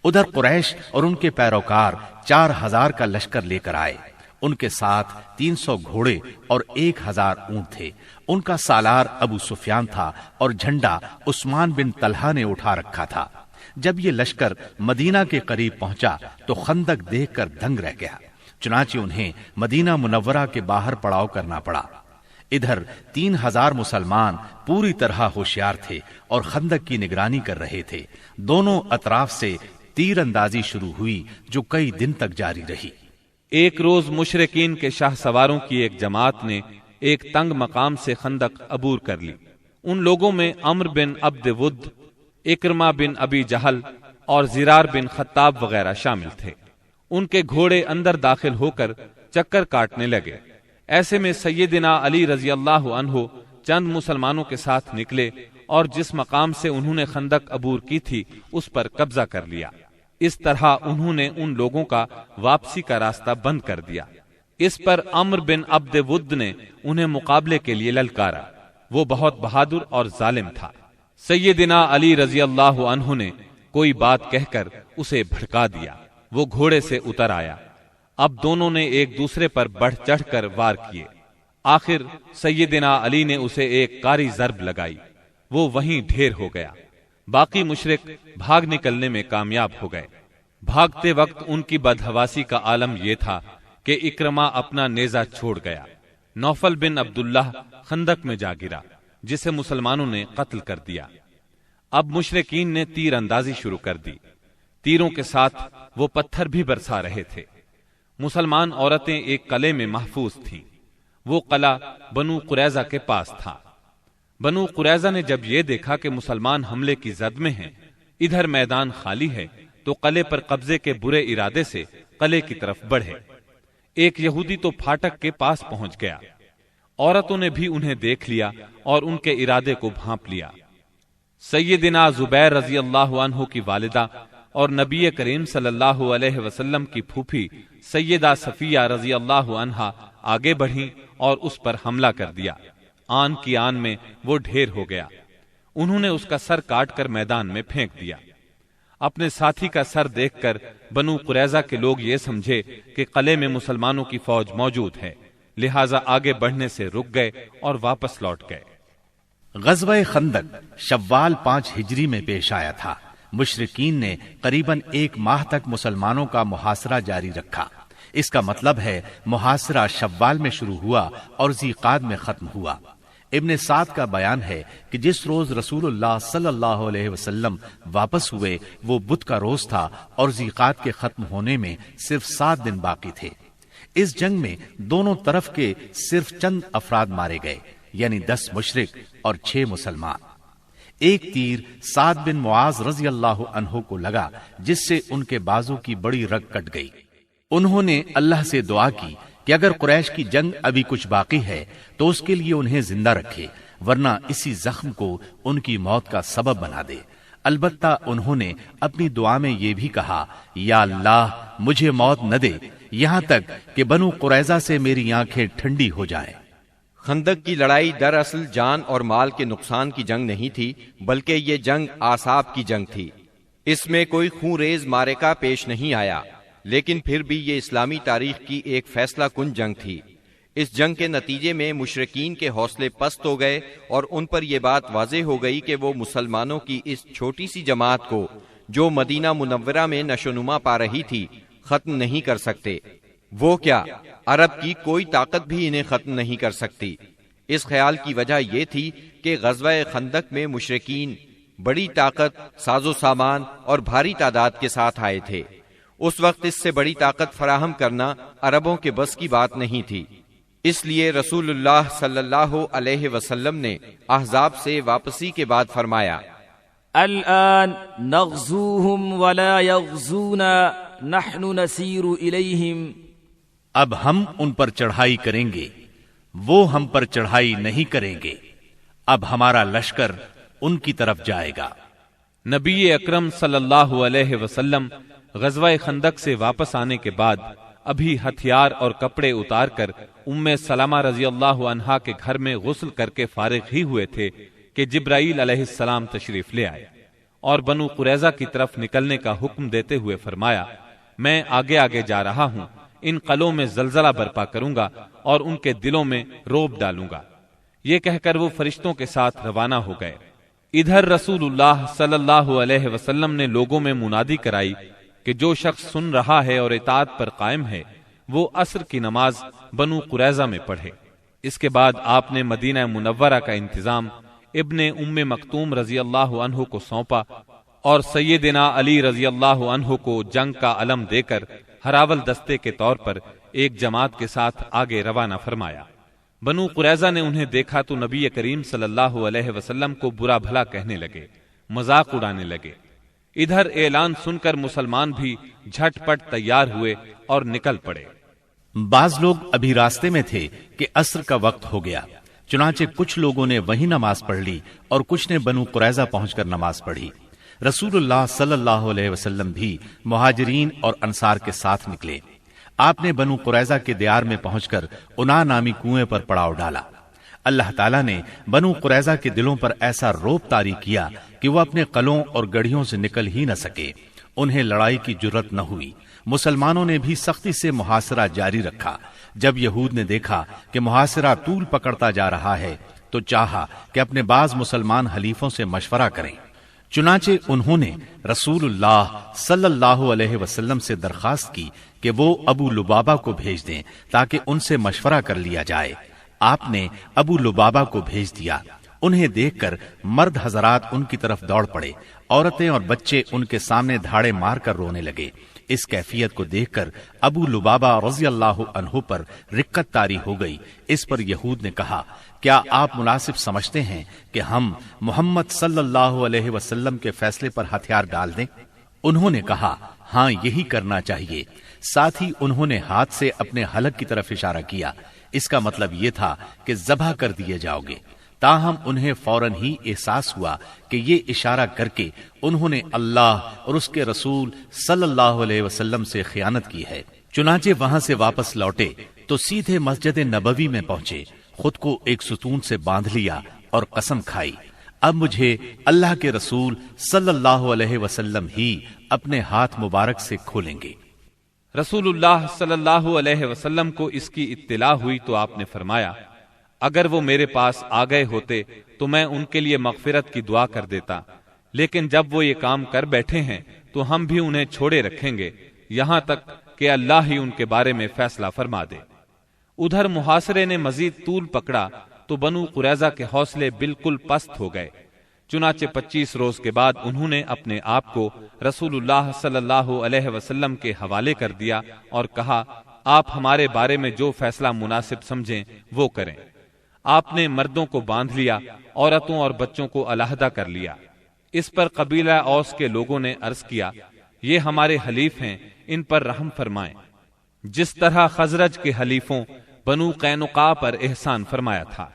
[SPEAKER 3] ادھر قریش اور ان کے پیروکار 4000 کا لشکر لے کر آئے۔ ان کے ساتھ 300 گھوڑے اور 1000 اونٹ تھے۔ ان کا سالار ابو سفیان تھا اور جھنڈا عثمان بن طلحہ نے اٹھا رکھا تھا۔ جب یہ لشکر مدینہ کے قریب پہنچا تو خندق دیکھ کر دنگ رہ گیا، چنانچہ انہیں مدینہ منورہ کے باہر پڑاؤ کرنا پڑا۔ ادھر 3000 مسلمان پوری طرح ہوشیار تھے اور خندق کی نگرانی کر رہے تھے۔ دونوں اطراف سے تیر اندازی شروع ہوئی جو کئی دن تک جاری رہی۔
[SPEAKER 1] ایک روز مشرکین کے شاہ سواروں کی ایک جماعت نے ایک تنگ مقام سے خندق عبور کر لی۔ ان لوگوں میں عمرو بن عبد ود، اکرمہ بن ابی جہل اور زرار بن خطاب وغیرہ شامل تھے۔ ان کے گھوڑے اندر داخل ہو کر چکر کاٹنے لگے۔ ایسے میں سیدنا علی رضی اللہ عنہ چند مسلمانوں کے ساتھ نکلے اور جس مقام سے انہوں نے خندق عبور کی تھی اس پر قبضہ کر لیا۔ اس طرح انہوں نے ان لوگوں کا واپسی کا راستہ بند کر دیا۔ اس پر عمرو بن عبد ود نے انہیں مقابلے کے لیے للکارا۔ وہ بہت بہادر اور ظالم تھا۔ سیدنا علی رضی اللہ عنہ نے کوئی بات کہہ کر اسے بھڑکا دیا۔ وہ گھوڑے سے اتر آیا۔ اب دونوں نے ایک دوسرے پر بڑھ چڑھ کر وار کیے۔ آخر سیدنا علی نے اسے ایک کاری ضرب لگائی، وہ وہیں ڈھیر ہو گیا۔ باقی مشرک بھاگ نکلنے میں کامیاب ہو گئے۔ بھاگتے وقت ان کی بدحواسی کا عالم یہ تھا کہ اکرمہ اپنا نیزہ چھوڑ گیا۔ نوفل بن عبداللہ خندق میں جا گرا، جسے مسلمانوں نے قتل کر دیا۔ اب مشرکین نے تیر اندازی شروع کر دی۔ تیروں کے ساتھ وہ پتھر بھی برسا رہے تھے۔ مسلمان عورتیں ایک قلعے میں محفوظ تھیں۔ وہ قلعہ بنو قریظہ کے پاس تھا۔ بنو قریظہ نے جب یہ دیکھا کہ مسلمان حملے کی زد میں ہیں، ادھر میدان خالی ہے، تو قلعے پر قبضے کے برے ارادے سے قلعے کی طرف بڑھے۔ ایک یہودی تو پھاٹک کے پاس پہنچ گیا۔ عورتوں نے بھی انہیں دیکھ لیا اور ان کے ارادے کو بھانپ لیا۔ سیدنا زبیر رضی اللہ عنہ کی والدہ اور نبی کریم صلی اللہ علیہ وسلم کی پھوپھی سیدہ صفیہ رضی اللہ عنہا آگے بڑھیں اور اس پر حملہ کر دیا۔ آن کی آن میں وہ ڈھیر ہو گیا۔ انہوں نے اس کا سر کاٹ کر میدان میں پھینک دیا۔ اپنے ساتھی کا سر دیکھ کر بنو قریظہ کے لوگ یہ سمجھے کہ قلعے میں مسلمانوں کی فوج موجود ہے، لہٰذا آگے بڑھنے سے رک گئے اور واپس لوٹ گئے۔
[SPEAKER 3] غزوہ خندق شوال 5 ہجری میں پیش آیا تھا۔ مشرکین نے قریباً 1 ماہ تک مسلمانوں کا محاصرہ جاری رکھا۔ اس کا مطلب ہے محاصرہ شوال میں شروع ہوا اور ذیقعد میں ختم ہوا۔ ابن سعد کا بیان ہے کہ جس روز رسول اللہ صلی اللہ علیہ وسلم واپس ہوئے وہ بدھ کا روز تھا اور ذیقعد کے ختم ہونے میں صرف 7 دن باقی تھے۔ اس جنگ میں دونوں طرف کے صرف چند افراد مارے گئے، یعنی 10 مشرک اور 6 مسلمان۔ ایک تیر سعد بن معاذ رضی اللہ عنہ کو لگا، جس سے ان کے بازو کی بڑی رگ کٹ گئی۔ انہوں نے اللہ سے دعا کی کہ اگر قریش کی جنگ ابھی کچھ باقی ہے تو اس کے لیے انہیں زندہ رکھے، ورنہ اسی زخم کو ان کی موت کا سبب بنا دے۔ البتہ انہوں نے اپنی دعا میں یہ بھی کہا، یا اللہ مجھے موت نہ دے یہاں تک کہ بنو قریظہ سے میری آنکھیں ٹھنڈی ہو جائیں۔
[SPEAKER 4] خندق کی لڑائی دراصل جان اور مال کے نقصان کی جنگ نہیں تھی، بلکہ یہ جنگ اعصاب کی جنگ تھی۔ اس میں کوئی خون ریز معرکہ پیش نہیں آیا، لیکن پھر بھی یہ اسلامی تاریخ کی ایک فیصلہ کن جنگ تھی۔ اس جنگ کے نتیجے میں مشرکین کے حوصلے پست ہو گئے اور ان پر یہ بات واضح ہو گئی کہ وہ مسلمانوں کی اس چھوٹی سی جماعت کو جو مدینہ منورہ میں نشو نما پا رہی تھی ختم نہیں کر سکتے، وہ کیا عرب کی کوئی طاقت بھی انہیں ختم نہیں کر سکتی۔ اس خیال کی وجہ یہ تھی کہ غزوہ خندق میں مشرکین بڑی طاقت، ساز و سامان اور بھاری تعداد کے ساتھ آئے تھے۔ اس وقت اس سے بڑی طاقت فراہم کرنا عربوں کے بس کی بات نہیں تھی، اس لیے رسول اللہ صلی اللہ علیہ وسلم نے احزاب سے واپسی کے بعد فرمایا،
[SPEAKER 5] الآن نغزوهم ولا يغزونا نحن نسیر الیہم۔
[SPEAKER 3] اب ہم ان پر چڑھائی کریں گے، وہ ہم پر چڑھائی نہیں کریں گے، اب ہمارا لشکر ان کی طرف جائے گا۔
[SPEAKER 1] نبی اکرم صلی اللہ علیہ وسلم غزوہ خندق سے واپس آنے کے بعد ابھی ہتھیار اور کپڑے اتار کر ام سلمہ رضی اللہ عنہا کے گھر میں غسل کر کے فارغ ہی ہوئے تھے کہ جبرائیل علیہ السلام تشریف لے آئے اور بنو قریظہ کی طرف نکلنے کا حکم دیتے ہوئے فرمایا، میں آگے آگے جا رہا ہوں، ان قلعوں میں زلزلہ برپا کروں گا اور ان کے دلوں میں روب ڈالوں گا۔ یہ کہہ کر وہ فرشتوں کے ساتھ روانہ ہو گئے۔ ادھر رسول اللہ صلی اللہ علیہ وسلم نے لوگوں میں منادی کرائی کہ جو شخص سن رہا ہے اور اطاعت پر قائم ہے وہ عصر کی نماز بنو قریظہ میں پڑھے۔ اس کے بعد آپ نے مدینہ منورہ کا انتظام ابن ام مکتوم رضی اللہ عنہ کو سونپا اور سیدنا علی رضی اللہ عنہ کو جنگ کا علم دے کر ہراول دستے کے طور پر ایک جماعت کے ساتھ آگے روانہ فرمایا۔ بنو قریظہ نے انہیں دیکھا تو نبی کریم صلی اللہ علیہ وسلم کو برا بھلا کہنے لگے، مذاق اڑانے لگے۔ ادھر اعلان سن کر مسلمان بھی جھٹ پٹ تیار ہوئے اور نکل پڑے۔
[SPEAKER 3] بعض لوگ ابھی راستے میں تھے کہ عصر کا وقت ہو گیا، چنانچہ کچھ لوگوں نے وہی نماز پڑھ لی اور کچھ نے بنو قریظہ پہنچ کر نماز پڑھی۔ رسول اللہ صلی اللہ علیہ وسلم بھی مہاجرین اور انصار کے ساتھ نکلے۔ آپ نے بنو قریظہ کے دیار میں پہنچ کر انا نامی کنویں پر پڑاؤ ڈالا۔ اللہ تعالیٰ نے بنو قریظہ کے دلوں پر ایسا روب طاری کیا کہ وہ اپنے قلعوں اور گڑھیوں سے نکل ہی نہ سکے، انہیں لڑائی کی جرت نہ ہوئی۔ مسلمانوں نے بھی سختی سے محاصرہ جاری رکھا۔ جب یہود نے دیکھا کہ محاصرہ طول پکڑتا جا رہا ہے تو چاہا کہ اپنے بعض مسلمان حلیفوں سے مشورہ کریں، چنانچہ انہوں نے رسول اللہ صلی اللہ علیہ وسلم سے درخواست کی کہ وہ ابو لبابہ کو بھیج دیں تاکہ ان سے مشورہ کر لیا جائے۔ آپ نے ابو لبابہ کو بھیج دیا۔ انہیں دیکھ کر مرد حضرات ان کی طرف دوڑ پڑے، عورتیں اور بچے ان کے سامنے دھاڑے مار کر رونے لگے۔ اس کیفیت کو دیکھ کر ابو لبابہ رضی اللہ عنہ پر رقت طاری ہو گئی۔ اس پر یہود نے کہا، کیا آپ مناسب سمجھتے ہیں کہ ہم محمد صلی اللہ علیہ وسلم کے فیصلے پر ہتھیار ڈال دیں؟ انہوں نے کہا، ہاں یہی کرنا چاہیے۔ ساتھ ہی انہوں نے ہاتھ سے اپنے حلق کی طرف اشارہ کیا۔ اس کا مطلب یہ تھا کہ ذبح کر دیے جاؤ گے۔ تاہم انہیں فوراً ہی احساس ہوا کہ یہ اشارہ کر کے انہوں نے اللہ اور اس کے رسول صلی اللہ علیہ وسلم سے خیانت کی ہے۔ چنانچہ وہاں سے واپس لوٹے تو سیدھے مسجد نبوی میں پہنچے، خود کو ایک ستون سے باندھ لیا اور قسم کھائی، اب مجھے اللہ کے رسول صلی اللہ علیہ وسلم ہی اپنے ہاتھ مبارک سے کھولیں گے۔
[SPEAKER 1] رسول اللہ صلی اللہ علیہ وسلم کو اس کی اطلاع ہوئی تو آپ نے فرمایا، اگر وہ میرے پاس آ گئے ہوتے تو میں ان کے لیے مغفرت کی دعا کر دیتا، لیکن جب وہ یہ کام کر بیٹھے ہیں تو ہم بھی انہیں چھوڑے رکھیں گے یہاں تک کہ اللہ ہی ان کے بارے میں فیصلہ فرما دے۔ ادھر محاصرے نے مزید طول پکڑا تو بنو قریظہ کے حوصلے بالکل پست ہو گئے۔ چنانچہ 25 روز کے بعد انہوں نے اپنے آپ کو رسول اللہ صلی اللہ علیہ وسلم کے حوالے کر دیا اور کہا، آپ ہمارے بارے میں جو فیصلہ مناسب سمجھیں وہ کریں۔ آپ نے مردوں کو باندھ لیا، عورتوں اور بچوں کو علیحدہ کر لیا۔ اس پر قبیلہ اوس کے لوگوں نے عرض کیا، یہ ہمارے حلیف ہیں، ان پر رحم فرمائیں، جس طرح خزرج کے حلیفوں بنو قینقاع پر احسان فرمایا تھا۔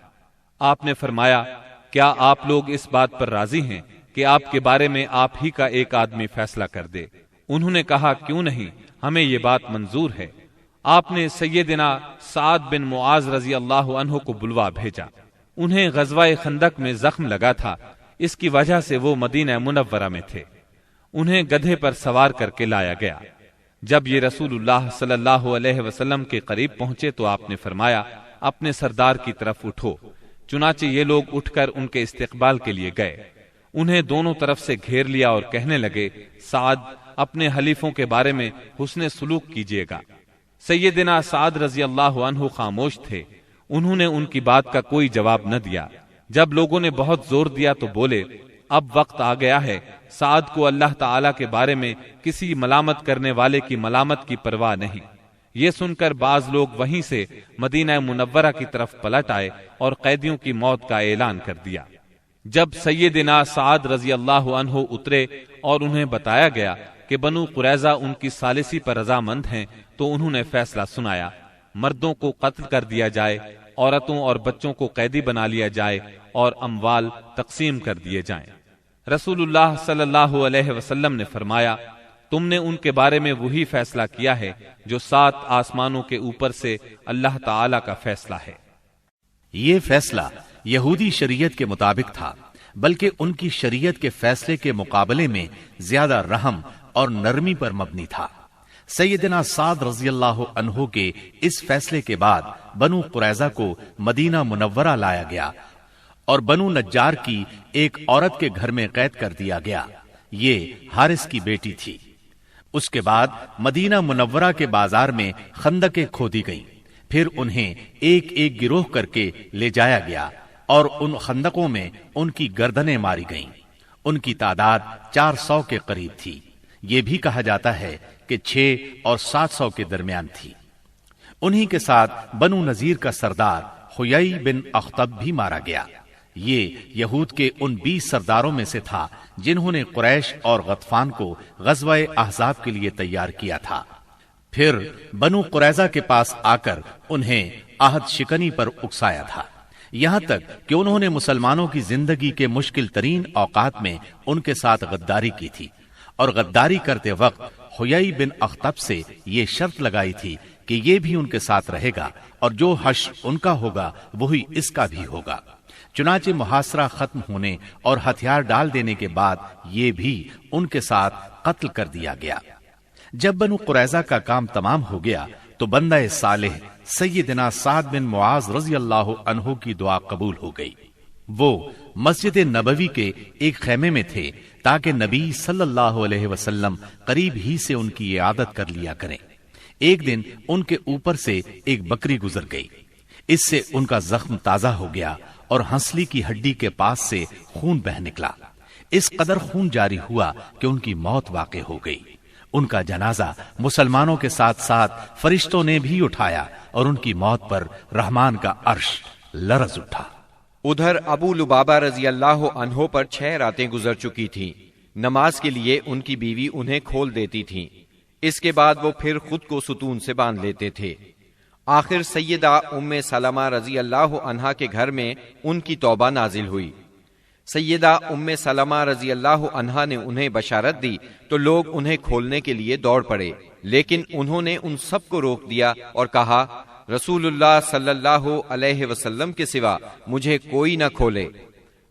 [SPEAKER 1] آپ نے فرمایا، کیا آپ لوگ اس بات پر راضی ہیں کہ آپ کے بارے میں آپ ہی کا ایک آدمی فیصلہ کر دے؟ انہوں نے کہا، کیوں نہیں، ہمیں یہ بات منظور ہے۔ آپ نے سیدنا سعد بن معاذ رضی اللہ عنہ کو بلوا بھیجا۔ انہیں غزوہ خندق میں زخم لگا تھا، اس کی وجہ سے وہ مدینہ منورہ میں تھے۔ انہیں گدھے پر سوار کر کے لایا گیا۔ جب یہ رسول اللہ صلی اللہ علیہ وسلم کے قریب پہنچے تو آپ نے فرمایا، اپنے سردار کی طرف اٹھو۔ چنانچہ یہ لوگ اٹھ کر ان کے استقبال کے لیے گئے۔ انہیں دونوں طرف سے گھیر لیا اور کہنے لگے، سعد اپنے حلیفوں کے بارے میں حسن سلوک کیجیے گا۔ سیدنا سعد رضی اللہ عنہ خاموش تھے، انہوں نے ان کی بات کا کوئی جواب نہ دیا۔ جب لوگوں نے بہت زور دیا تو بولے، اب وقت آ گیا ہے، سعد کو اللہ تعالی کے بارے میں کسی ملامت کرنے والے کی ملامت کی پرواہ نہیں۔ یہ سن کر بعض لوگ وہیں سے مدینہ منورہ کی طرف پلٹ آئے اور قیدیوں کی موت کا اعلان کر دیا۔ جب سیدنا سعد رضی اللہ عنہ اترے اور انہیں بتایا گیا کہ بنو قریظہ ان کی ثالثی پر رضامند ہیں تو انہوں نے فیصلہ سنایا، مردوں کو قتل کر دیا جائے، عورتوں اور بچوں کو قیدی بنا لیا جائے اور اموال تقسیم کر دیے جائیں۔ رسول اللہ صلی اللہ علیہ وسلم نے فرمایا، تم نے ان کے بارے میں وہی فیصلہ کیا ہے جو 7 آسمانوں کے اوپر سے اللہ تعالی کا فیصلہ ہے۔
[SPEAKER 3] یہ فیصلہ یہودی شریعت کے مطابق تھا، بلکہ ان کی شریعت کے فیصلے کے مقابلے میں زیادہ رحم اور نرمی پر مبنی تھا۔ سیدنا سعد رضی اللہ عنہ کے اس فیصلے کے بعد بنو قریظہ کو مدینہ منورہ لایا گیا اور بنو نجار کی ایک عورت کے گھر میں قید کر دیا گیا۔ یہ حارث کی بیٹی تھی۔ اس کے بعد مدینہ منورہ کے بازار میں خندقیں کھودی گئیں، پھر انہیں ایک ایک گروہ کر کے لے جایا گیا اور ان خندقوں میں ان کی گردنیں ماری گئیں۔ ان کی تعداد 400 کے قریب تھی۔ یہ بھی کہا جاتا ہے کہ 6 اور 700 کے درمیان تھی۔ انہی کے ساتھ بنو نذیر کا سردار حیی بن اخطب بھی مارا گیا۔ یہ یہود کے ان 20 سرداروں میں سے تھا جنہوں نے قریش اور غطفان کو غزوہ احزاب کے لیے تیار کیا تھا۔ پھر بنو قریظہ کے پاس آ کر انہیں عہد شکنی پر اکسایا تھا، یہاں تک کہ انہوں نے مسلمانوں کی زندگی کے مشکل ترین اوقات میں ان کے ساتھ غداری کی تھی، اور غداری کرتے وقت حیی بن اخطب سے یہ شرط لگائی تھی کہ یہ بھی ان کے ساتھ رہے گا اور جو حشر ان کا ہوگا وہی اس کا بھی ہوگا۔ چنانچہ محاصرہ ختم ہونے اور ہتھیار ڈال دینے کے بعد یہ بھی ان کے ساتھ قتل کر دیا گیا۔ جب بنو قریظہ کا کام تمام ہو گیا تو بندہ صالح سیدنا سعد بن معاذ رضی اللہ عنہ کی دعا قبول ہو گئی۔ وہ مسجد نبوی کے ایک خیمے میں تھے تاکہ نبی صلی اللہ علیہ وسلم قریب ہی سے ان کی عیادت کر لیا کریں۔ ایک دن ان کے اوپر سے ایک بکری گزر گئی، اس سے ان کا زخم تازہ ہو گیا اور ہنسلی کی ہڈی کے پاس سے خون بہ نکلا۔ اس قدر خون جاری ہوا کہ ان کی موت واقع ہو گئی۔ ان کا جنازہ مسلمانوں کے ساتھ ساتھ فرشتوں نے بھی اٹھایا اور ان کی موت پر رحمان کا عرش لرز اٹھا۔
[SPEAKER 4] ادھر ابو لبابہ رضی اللہ عنہ پر 6 راتیں گزر چکی تھیں۔ نماز کے لیے ان کی بیوی انہیں کھول دیتی تھی، اس کے بعد وہ پھر خود کو ستون سے باندھ لیتے تھے۔ آخر سیدہ ام سلمہ رضی اللہ عنہا کے گھر میں ان کی توبہ نازل ہوئی۔ سیدہ ام سلمہ رضی اللہ عنہا نے انہیں بشارت دی تو لوگ انہیں کھولنے کے لیے دوڑ پڑے، لیکن انہوں نے ان سب کو روک دیا اور کہا، رسول اللہ صلی اللہ علیہ وسلم کے سوا مجھے کوئی نہ کھولے۔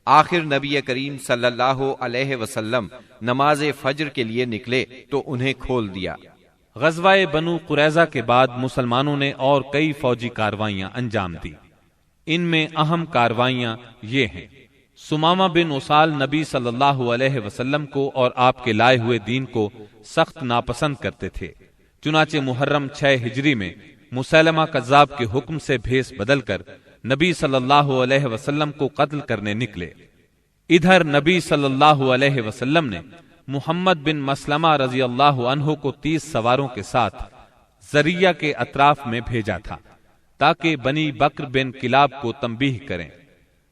[SPEAKER 4] آخر نبی کریم صلی اللہ علیہ وسلم نماز فجر کے لیے نکلے تو انہیں کھول دیا۔
[SPEAKER 1] غزوہ بنو قریظہ کے بعد مسلمانوں نے اور کئی فوجی کاروائیاں انجام دی۔ ان میں اہم کاروائیاں یہ ہیں: سمامہ بن اسال نبی صلی اللہ علیہ وسلم کو اور آپ کے لائے ہوئے دین کو سخت ناپسند کرتے تھے، چنانچہ محرم 6 ہجری میں مسیلمہ کذاب کے حکم سے بھیس بدل کر نبی صلی اللہ علیہ وسلم کو قتل کرنے نکلے۔ ادھر نبی صلی اللہ علیہ وسلم نے محمد بن مسلمہ رضی اللہ عنہ کو 30 سواروں کے ساتھ زریہ کے اطراف میں بھیجا تھا تاکہ بنی بکر بن کلاب کو تنبیہ کریں۔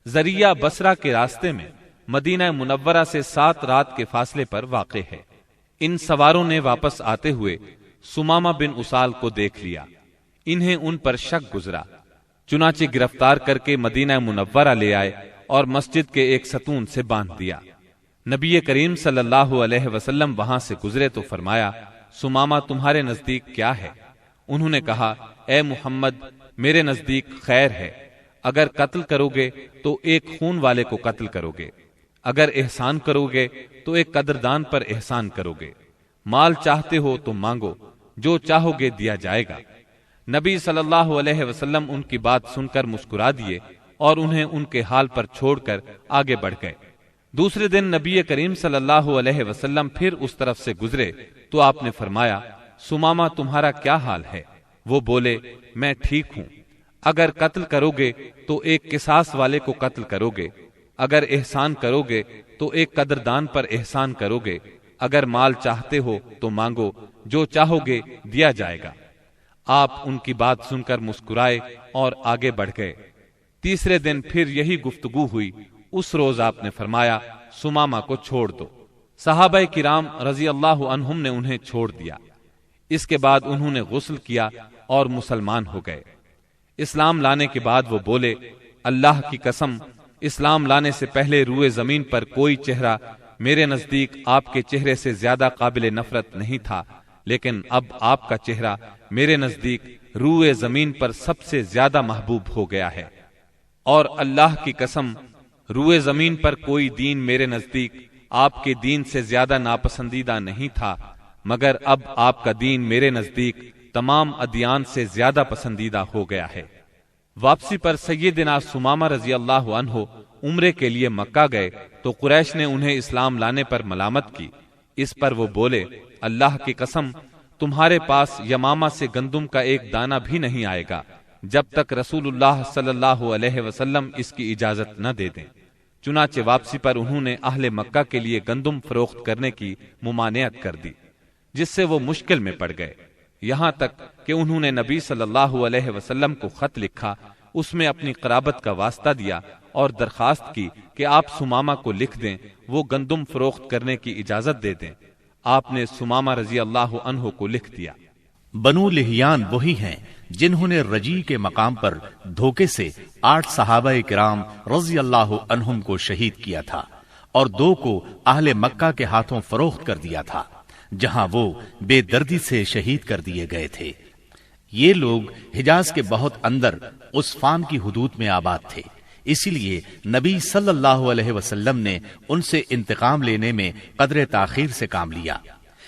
[SPEAKER 1] زریہ بصرہ کے راستے میں مدینہ منورہ سے 7 رات کے فاصلے پر واقع ہے۔ ان سواروں نے واپس آتے ہوئے سمامہ بن اسال کو دیکھ لیا، انہیں ان پر شک گزرا، چنانچہ گرفتار کر کے مدینہ منورہ لے آئے اور مسجد کے ایک ستون سے باندھ دیا۔ نبی کریم صلی اللہ علیہ وسلم وہاں سے گزرے تو فرمایا، سمامہ تمہارے نزدیک کیا ہے؟ انہوں نے کہا، اے محمد، میرے نزدیک خیر ہے، اگر قتل کرو گے تو ایک خون والے کو قتل کرو گے، اگر احسان کرو گے تو ایک قدردان پر احسان کرو گے، مال چاہتے ہو تو مانگو، جو چاہو گے دیا جائے گا۔ نبی صلی اللہ علیہ وسلم ان کی بات سن کر مسکرا دیے اور انہیں ان کے حال پر چھوڑ کر آگے بڑھ گئے۔ دوسرے دن نبی کریم صلی اللہ علیہ وسلم پھر اس طرف سے گزرے تو آپ نے فرمایا، سمامہ تمہارا کیا حال ہے؟ وہ بولے، میں ٹھیک ہوں۔ اگر قتل کرو گے تو ایک قصاص والے کو قتل کرو گے، اگر احسان کرو گے تو ایک قدردان پر احسان کرو گے، اگر مال چاہتے ہو تو مانگو، جو چاہو گے دیا جائے گا۔ آپ ان کی بات سن کر مسکرائے اور آگے بڑھ گئے۔ تیسرے دن پھر یہی گفتگو ہوئی۔ اس روز آپ نے فرمایا، سمامہ کو چھوڑ دو۔ صحابہ کرام رضی اللہ عنہم نے انہیں چھوڑ دیا۔ اس کے بعد انہوں نے غسل کیا اور مسلمان ہو گئے۔ اسلام لانے کے بعد وہ بولے، اللہ کی قسم، اسلام لانے سے پہلے روئے زمین پر کوئی چہرہ میرے نزدیک آپ کے چہرے سے زیادہ قابل نفرت نہیں تھا، لیکن اب آپ کا چہرہ میرے نزدیک روئے زمین پر سب سے زیادہ محبوب ہو گیا ہے، اور اللہ کی قسم، روئے زمین پر کوئی دین میرے نزدیک آپ کے دین سے زیادہ ناپسندیدہ نہیں تھا، مگر اب آپ کا دین میرے نزدیک تمام ادیان سے زیادہ پسندیدہ ہو گیا ہے۔ واپسی پر سیدنا سمامہ رضی اللہ عنہ عمرے کے لیے مکہ گئے تو قریش نے انہیں اسلام لانے پر ملامت کی۔ اس پر وہ بولے، اللہ کی قسم، تمہارے پاس یمامہ سے گندم کا ایک دانہ بھی نہیں آئے گا جب تک رسول اللہ صلی اللہ علیہ وسلم اس کی اجازت نہ دے دیں۔ چنانچہ واپسی پر انہوں نے اہل مکہ کے لیے گندم فروخت کرنے کی ممانعت کر دی، جس سے وہ مشکل میں پڑ گئے، یہاں تک کہ انہوں نے نبی صلی اللہ علیہ وسلم کو خط لکھا، اس میں اپنی قرابت کا واسطہ دیا اور درخواست کی کہ آپ سمامہ کو لکھ دیں، وہ گندم فروخت کرنے کی اجازت دے دیں۔ آپ نے سمامہ رضی اللہ عنہ کو لکھ دیا۔
[SPEAKER 3] بنو لہیان وہی ہیں جنہوں نے رجی کے مقام پر دھوکے سے 8 صحابہ کرام رضی اللہ عنہم کو شہید کیا تھا اور 2 کو اہل مکہ کے ہاتھوں فروخت کر دیا تھا، جہاں وہ بے دردی سے شہید کر دیے گئے تھے۔ یہ لوگ حجاز کے بہت اندر عصفان کی حدود میں آباد تھے، اسی لیے نبی صلی اللہ علیہ وسلم نے ان سے انتقام لینے میں قدر تاخیر سے کام لیا۔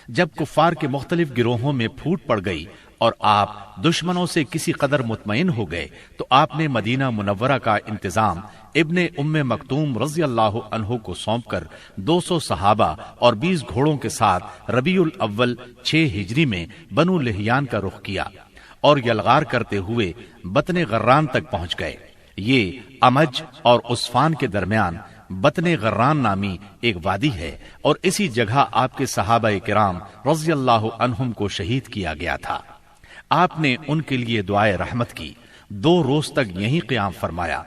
[SPEAKER 3] جب کفار کے مختلف گروہوں میں پھوٹ پڑ گئی اور آپ دشمنوں سے کسی قدر مطمئن ہو گئے تو آپ نے مدینہ منورہ کا انتظام ابن ام مکتوم رضی اللہ عنہ کو سونپ کر 200 صحابہ اور 20 گھوڑوں کے ساتھ ربیع الاول 6 ہجری میں بنو لہیان کا رخ کیا اور یلغار کرتے ہوئے بطن غران تک پہنچ گئے۔ یہ امج اور عصفان کے درمیان بطن غران نامی ایک وادی ہے اور اسی جگہ آپ کے صحابہ کرام رضی اللہ عنہم کو شہید کیا گیا تھا۔ آپ نے ان کے لیے دعائے رحمت کی، 2 روز تک یہیں قیام فرمایا۔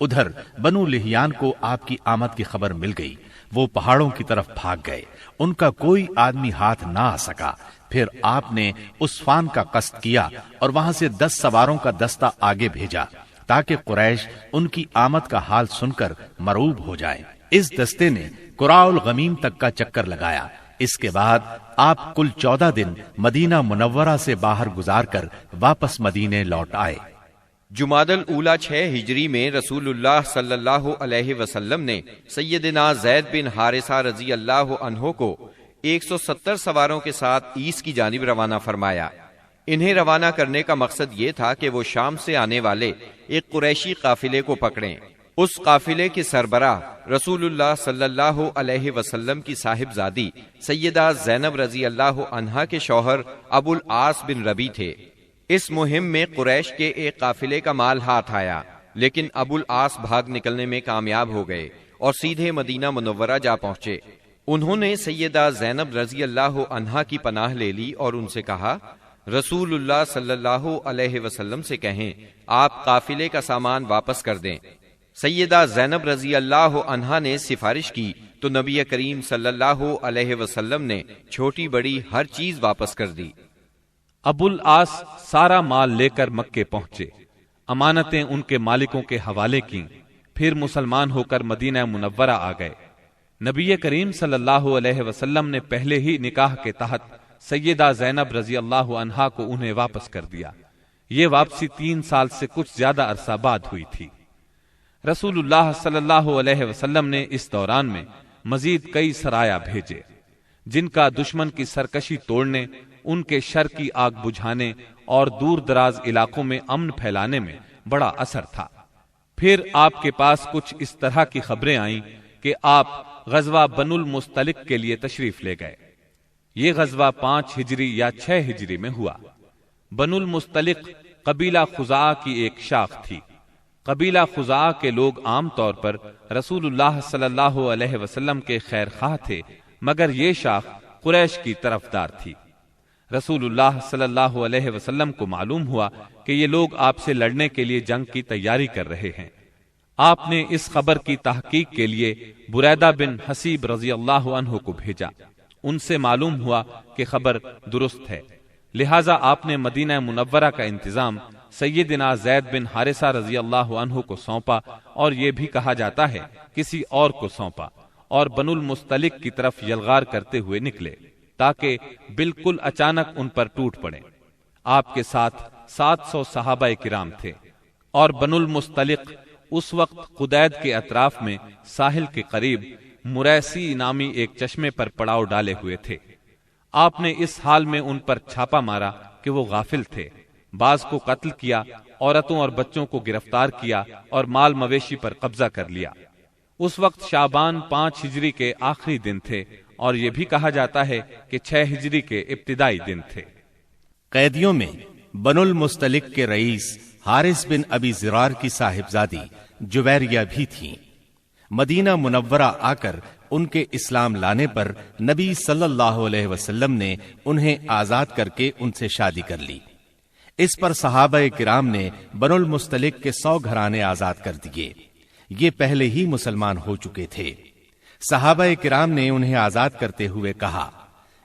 [SPEAKER 3] ادھر بنو لہیان کو آپ کی آمد کی خبر مل گئی، وہ پہاڑوں کی طرف بھاگ گئے، ان کا کوئی آدمی ہاتھ نہ آ سکا۔ پھر آپ نے عصفان کا قصد کیا اور وہاں سے 10 سواروں کا دستہ آگے بھیجا تاکہ قریش ان کی آمد کا حال سن کر مرعوب ہو جائے۔ اس دستے نے قراء الغمیم تک کا چکر لگایا۔ اس کے بعد آپ کل 14 دن مدینہ منورہ سے باہر گزار کر واپس مدینے لوٹ آئے۔
[SPEAKER 4] جمادی الاولیٰ 6 ہجری میں رسول اللہ صلی اللہ علیہ وسلم نے سیدنا زید بن حارثہ رضی اللہ عنہ کو 170 سواروں کے ساتھ عیس کی جانب روانہ فرمایا۔ انہیں روانہ کرنے کا مقصد یہ تھا کہ وہ شام سے آنے والے ایک قریشی قافلے کو پکڑیں۔ اس قافلے کے سربراہ رسول اللہ صلی اللہ علیہ وسلم کی صاحبزادی سیدہ زینب رضی اللہ عنہا کے شوہر ابو العاص بن ربی تھے۔ اس مہم میں قریش کے ایک قافلے کا مال ہاتھ آیا، لیکن ابو العاص بھاگ نکلنے میں کامیاب ہو گئے اور سیدھے مدینہ منورہ جا پہنچے۔ انہوں نے سیدہ زینب رضی اللہ عنہا کی پناہ لے لی اور ان سے کہا، رسول اللہ صلی اللہ علیہ وسلم سے کہیں آپ قافلے کا سامان واپس کر دیں۔ سیدہ زینب رضی اللہ عنہا نے سفارش کی تو نبی کریم صلی اللہ علیہ وسلم نے چھوٹی بڑی ہر چیز واپس کر دی۔
[SPEAKER 1] ابو العاص سارا مال لے کر مکے پہنچے، امانتیں ان کے مالکوں کے حوالے کیں، پھر مسلمان ہو کر مدینہ منورہ آ گئے۔ نبی کریم صلی اللہ علیہ وسلم نے پہلے ہی نکاح کے تحت سیدہ زینب رضی اللہ عنہا کو انہیں واپس کر دیا۔ یہ واپسی 3 سال سے کچھ زیادہ عرصہ بعد ہوئی تھی۔ رسول اللہ صلی اللہ علیہ وسلم نے اس دوران میں مزید کئی سرایا بھیجے، جن کا دشمن کی سرکشی توڑنے، ان کے شر کی آگ بجھانے اور دور دراز علاقوں میں امن پھیلانے میں بڑا اثر تھا۔ پھر آپ کے پاس کچھ اس طرح کی خبریں آئیں کہ آپ غزوہ بنو المستلق کے لیے تشریف لے گئے۔ یہ غزوہ 5 ہجری یا 6 ہجری میں ہوا۔ بنو المستلق قبیلہ خزاعہ کی ایک شاخ تھی۔ قبیلہ خزاعہ کے لوگ عام طور پر رسول اللہ صلی اللہ علیہ وسلم کے خیر خواہ تھے، مگر یہ شاخ قریش کی طرفدار تھی۔ رسول اللہ صلی اللہ علیہ وسلم کو معلوم ہوا کہ یہ لوگ آپ سے لڑنے کے لیے جنگ کی تیاری کر رہے ہیں۔ آپ نے اس خبر کی تحقیق کے لیے بریدہ بن حسیب رضی اللہ عنہ کو بھیجا۔ ان سے معلوم ہوا کہ خبر درست ہے، لہٰذا آپ نے مدینہ منورہ کا انتظام سیدنا زید بن حارثہ رضی اللہ عنہ کو سونپا، اور یہ بھی کہا جاتا ہے کسی اور کو سونپا، اور بنو المستلق کی طرف یلغار کرتے ہوئے نکلے تاکہ بالکل اچانک ان پر ٹوٹ پڑے۔ آپ کے ساتھ 700 صحابہ کرام تھے، اور بنو المستلق اس وقت قدید کے اطراف میں ساحل کے قریب مریسی نامی ایک چشمے پر پڑاؤ ڈالے ہوئے تھے۔ آپ نے اس حال میں ان پر چھاپا مارا کہ وہ غافل تھے، بعض کو قتل کیا، عورتوں اور بچوں کو گرفتار کیا اور مال مویشی پر قبضہ کر لیا۔ اس وقت شعبان 5 ہجری کے آخری دن تھے، اور یہ بھی کہا جاتا ہے کہ 6 ہجری کے ابتدائی دن تھے۔
[SPEAKER 3] قیدیوں میں بنو المستلق کے رئیس حارث بن ابی زرار کی صاحبزادی جویریہ بھی تھیں۔ مدینہ منورہ آ کر ان کے اسلام لانے پر نبی صلی اللہ علیہ وسلم نے انہیں آزاد کر کے ان سے شادی کر لی۔ اس پر صحابہ کرام نے بنو المستلق کے 100 گھرانے آزاد کر دیے۔ یہ پہلے ہی مسلمان ہو چکے تھے۔ صحابہ کرام نے انہیں آزاد کرتے ہوئے کہا،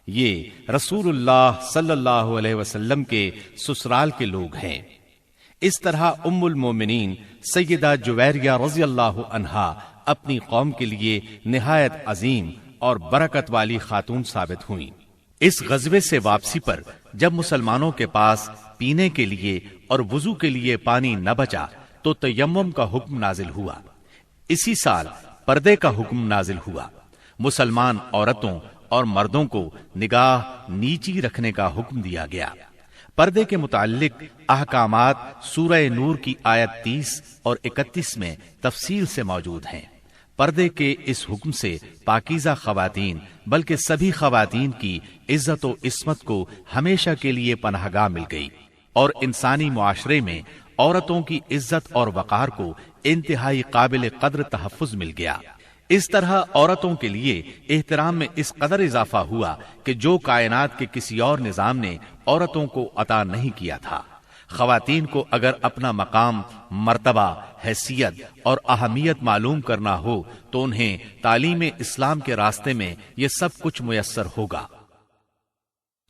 [SPEAKER 3] یہ رسول اللہ صلی اللہ علیہ وسلم کے سسرال کے لوگ ہیں۔ اس طرح ام المومنین سیدہ جویریہ رضی اللہ عنہا اپنی قوم کے لیے نہایت عظیم اور برکت والی خاتون ثابت ہوئیں۔ اس غزوے سے واپسی پر جب مسلمانوں کے پاس پینے کے لیے اور وضو کے لیے پانی نہ بچا تو تیمم کا حکم نازل ہوا۔ اسی سال پردے کا حکم نازل ہوا۔ مسلمان عورتوں اور مردوں کو نگاہ نیچی رکھنے کا حکم دیا گیا۔ پردے کے متعلق احکامات سورہ نور کی آیت 30 اور 31 میں تفصیل سے موجود ہیں۔ پردے کے اس حکم سے پاکیزہ خواتین بلکہ سبھی خواتین کی عزت و عصمت کو ہمیشہ کے لیے پناہ گاہ مل گئی، اور انسانی معاشرے میں عورتوں کی عزت اور وقار کو انتہائی قابل قدر تحفظ مل گیا۔ اس طرح عورتوں کے لیے احترام میں اس قدر اضافہ ہوا کہ جو کائنات کے کسی اور نظام نے عورتوں کو عطا نہیں کیا تھا۔ خواتین کو اگر اپنا مقام، مرتبہ، حیثیت اور اہمیت معلوم کرنا ہو تو انہیں تعلیم اسلام کے راستے میں یہ سب کچھ میسر ہوگا۔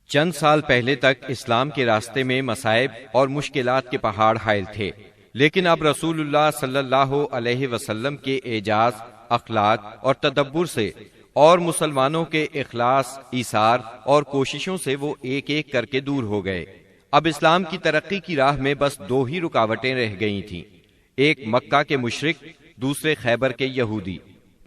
[SPEAKER 4] چند سال پہلے تک اسلام کے راستے میں مصائب اور مشکلات کے پہاڑ حائل تھے، لیکن اب رسول اللہ صلی اللہ علیہ وسلم کے اعجاز، اخلاق اور تدبر سے اور مسلمانوں کے اخلاص، ایثار اور کوششوں سے وہ ایک ایک کر کے دور ہو گئے۔ اب اسلام کی ترقی کی راہ میں بس 2 ہی رکاوٹیں رہ گئی تھیں، ایک مکہ کے مشرک، دوسرے خیبر کے یہودی۔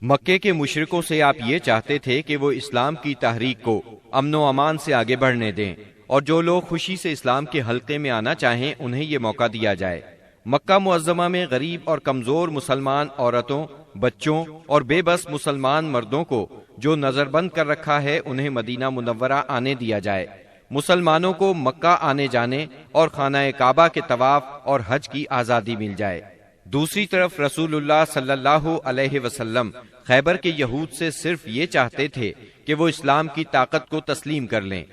[SPEAKER 4] مکے کے مشرکوں سے آپ یہ چاہتے تھے کہ وہ اسلام کی تحریک کو امن و امان سے آگے بڑھنے دیں، اور جو لوگ خوشی سے اسلام کے حلقے میں آنا چاہیں انہیں یہ موقع دیا جائے۔ مکہ معظمہ میں غریب اور کمزور مسلمان عورتوں، بچوں اور بے بس مسلمان مردوں کو جو نظر بند کر رکھا ہے انہیں مدینہ منورہ آنے دیا جائے۔ مسلمانوں کو مکہ آنے جانے اور خانہ کعبہ کے طواف اور حج کی آزادی مل جائے۔ دوسری طرف رسول اللہ صلی اللہ علیہ وسلم خیبر کے یہود سے صرف یہ چاہتے تھے کہ وہ اسلام کی طاقت کو تسلیم کر لیں۔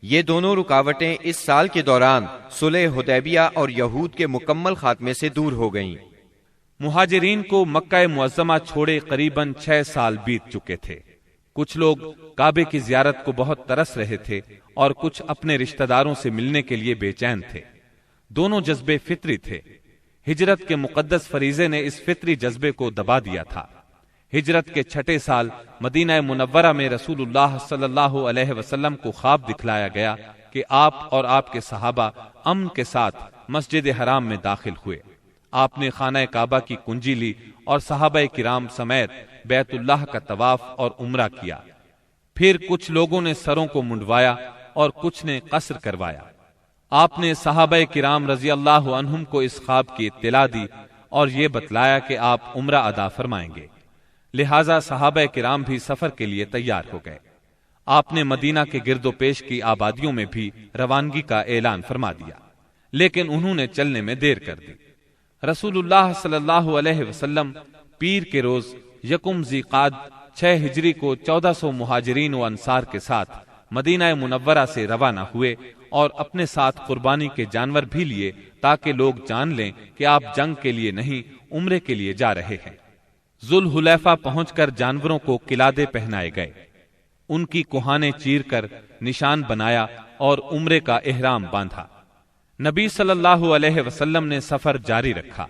[SPEAKER 4] یہ دونوں رکاوٹیں اس سال کے دوران صلح حدیبیہ اور یہود کے مکمل خاتمے سے دور ہو گئیں۔
[SPEAKER 1] مہاجرین کو مکہ معظمہ چھوڑے قریباً 6 سال بیت چکے تھے۔ کچھ لوگ کعبے کی زیارت کو بہت ترس رہے تھے اور کچھ اپنے رشتہ داروں سے ملنے کے لیے بے چین تھے۔ دونوں جذبے فطری تھے۔ ہجرت کے مقدس فریضے نے اس فطری جذبے کو دبا دیا تھا۔ ہجرت کے 6 سال مدینہ منورہ میں رسول اللہ صلی اللہ علیہ وسلم کو خواب دکھلایا گیا کہ آپ اور آپ کے صحابہ امن کے ساتھ مسجد حرام میں داخل ہوئے۔ آپ نے خانہ کعبہ کی کنجی لی اور صحابہ کرام سمیت بیت اللہ کا طواف اور عمرہ کیا۔ پھر کچھ لوگوں نے سروں کو منڈوایا اور کچھ نے قصر کروایا۔ آپ نے صحابہ کرام رضی اللہ عنہم کو اس خواب کی اطلاع دی اور یہ بتلایا کہ آپ عمرہ ادا فرمائیں گے۔ لہذا صحابہ کرام بھی سفر کے لیے تیار ہو گئے۔ آپ نے مدینہ کے گرد و پیش کی آبادیوں میں بھی روانگی کا اعلان فرما دیا، لیکن انہوں نے چلنے میں دیر کر دی۔ رسول اللہ صلی اللہ علیہ وسلم پیر کے روز یکم ذی قعد 6 ہجری کو 1400 مہاجرین و انصار کے ساتھ مدینہ منورہ سے روانہ ہوئے اور اپنے ساتھ قربانی کے جانور بھی لیے تاکہ لوگ جان لیں کہ آپ جنگ کے لیے نہیں عمرے کے لیے جا رہے ہیں۔ ذوالحلیفہ پہنچ کر جانوروں کو قلادے پہنائے گئے، ان کی کوہانے چیر کر نشان بنایا اور عمرے کا احرام باندھا۔ نبی صلی اللہ علیہ وسلم نے سفر جاری رکھا۔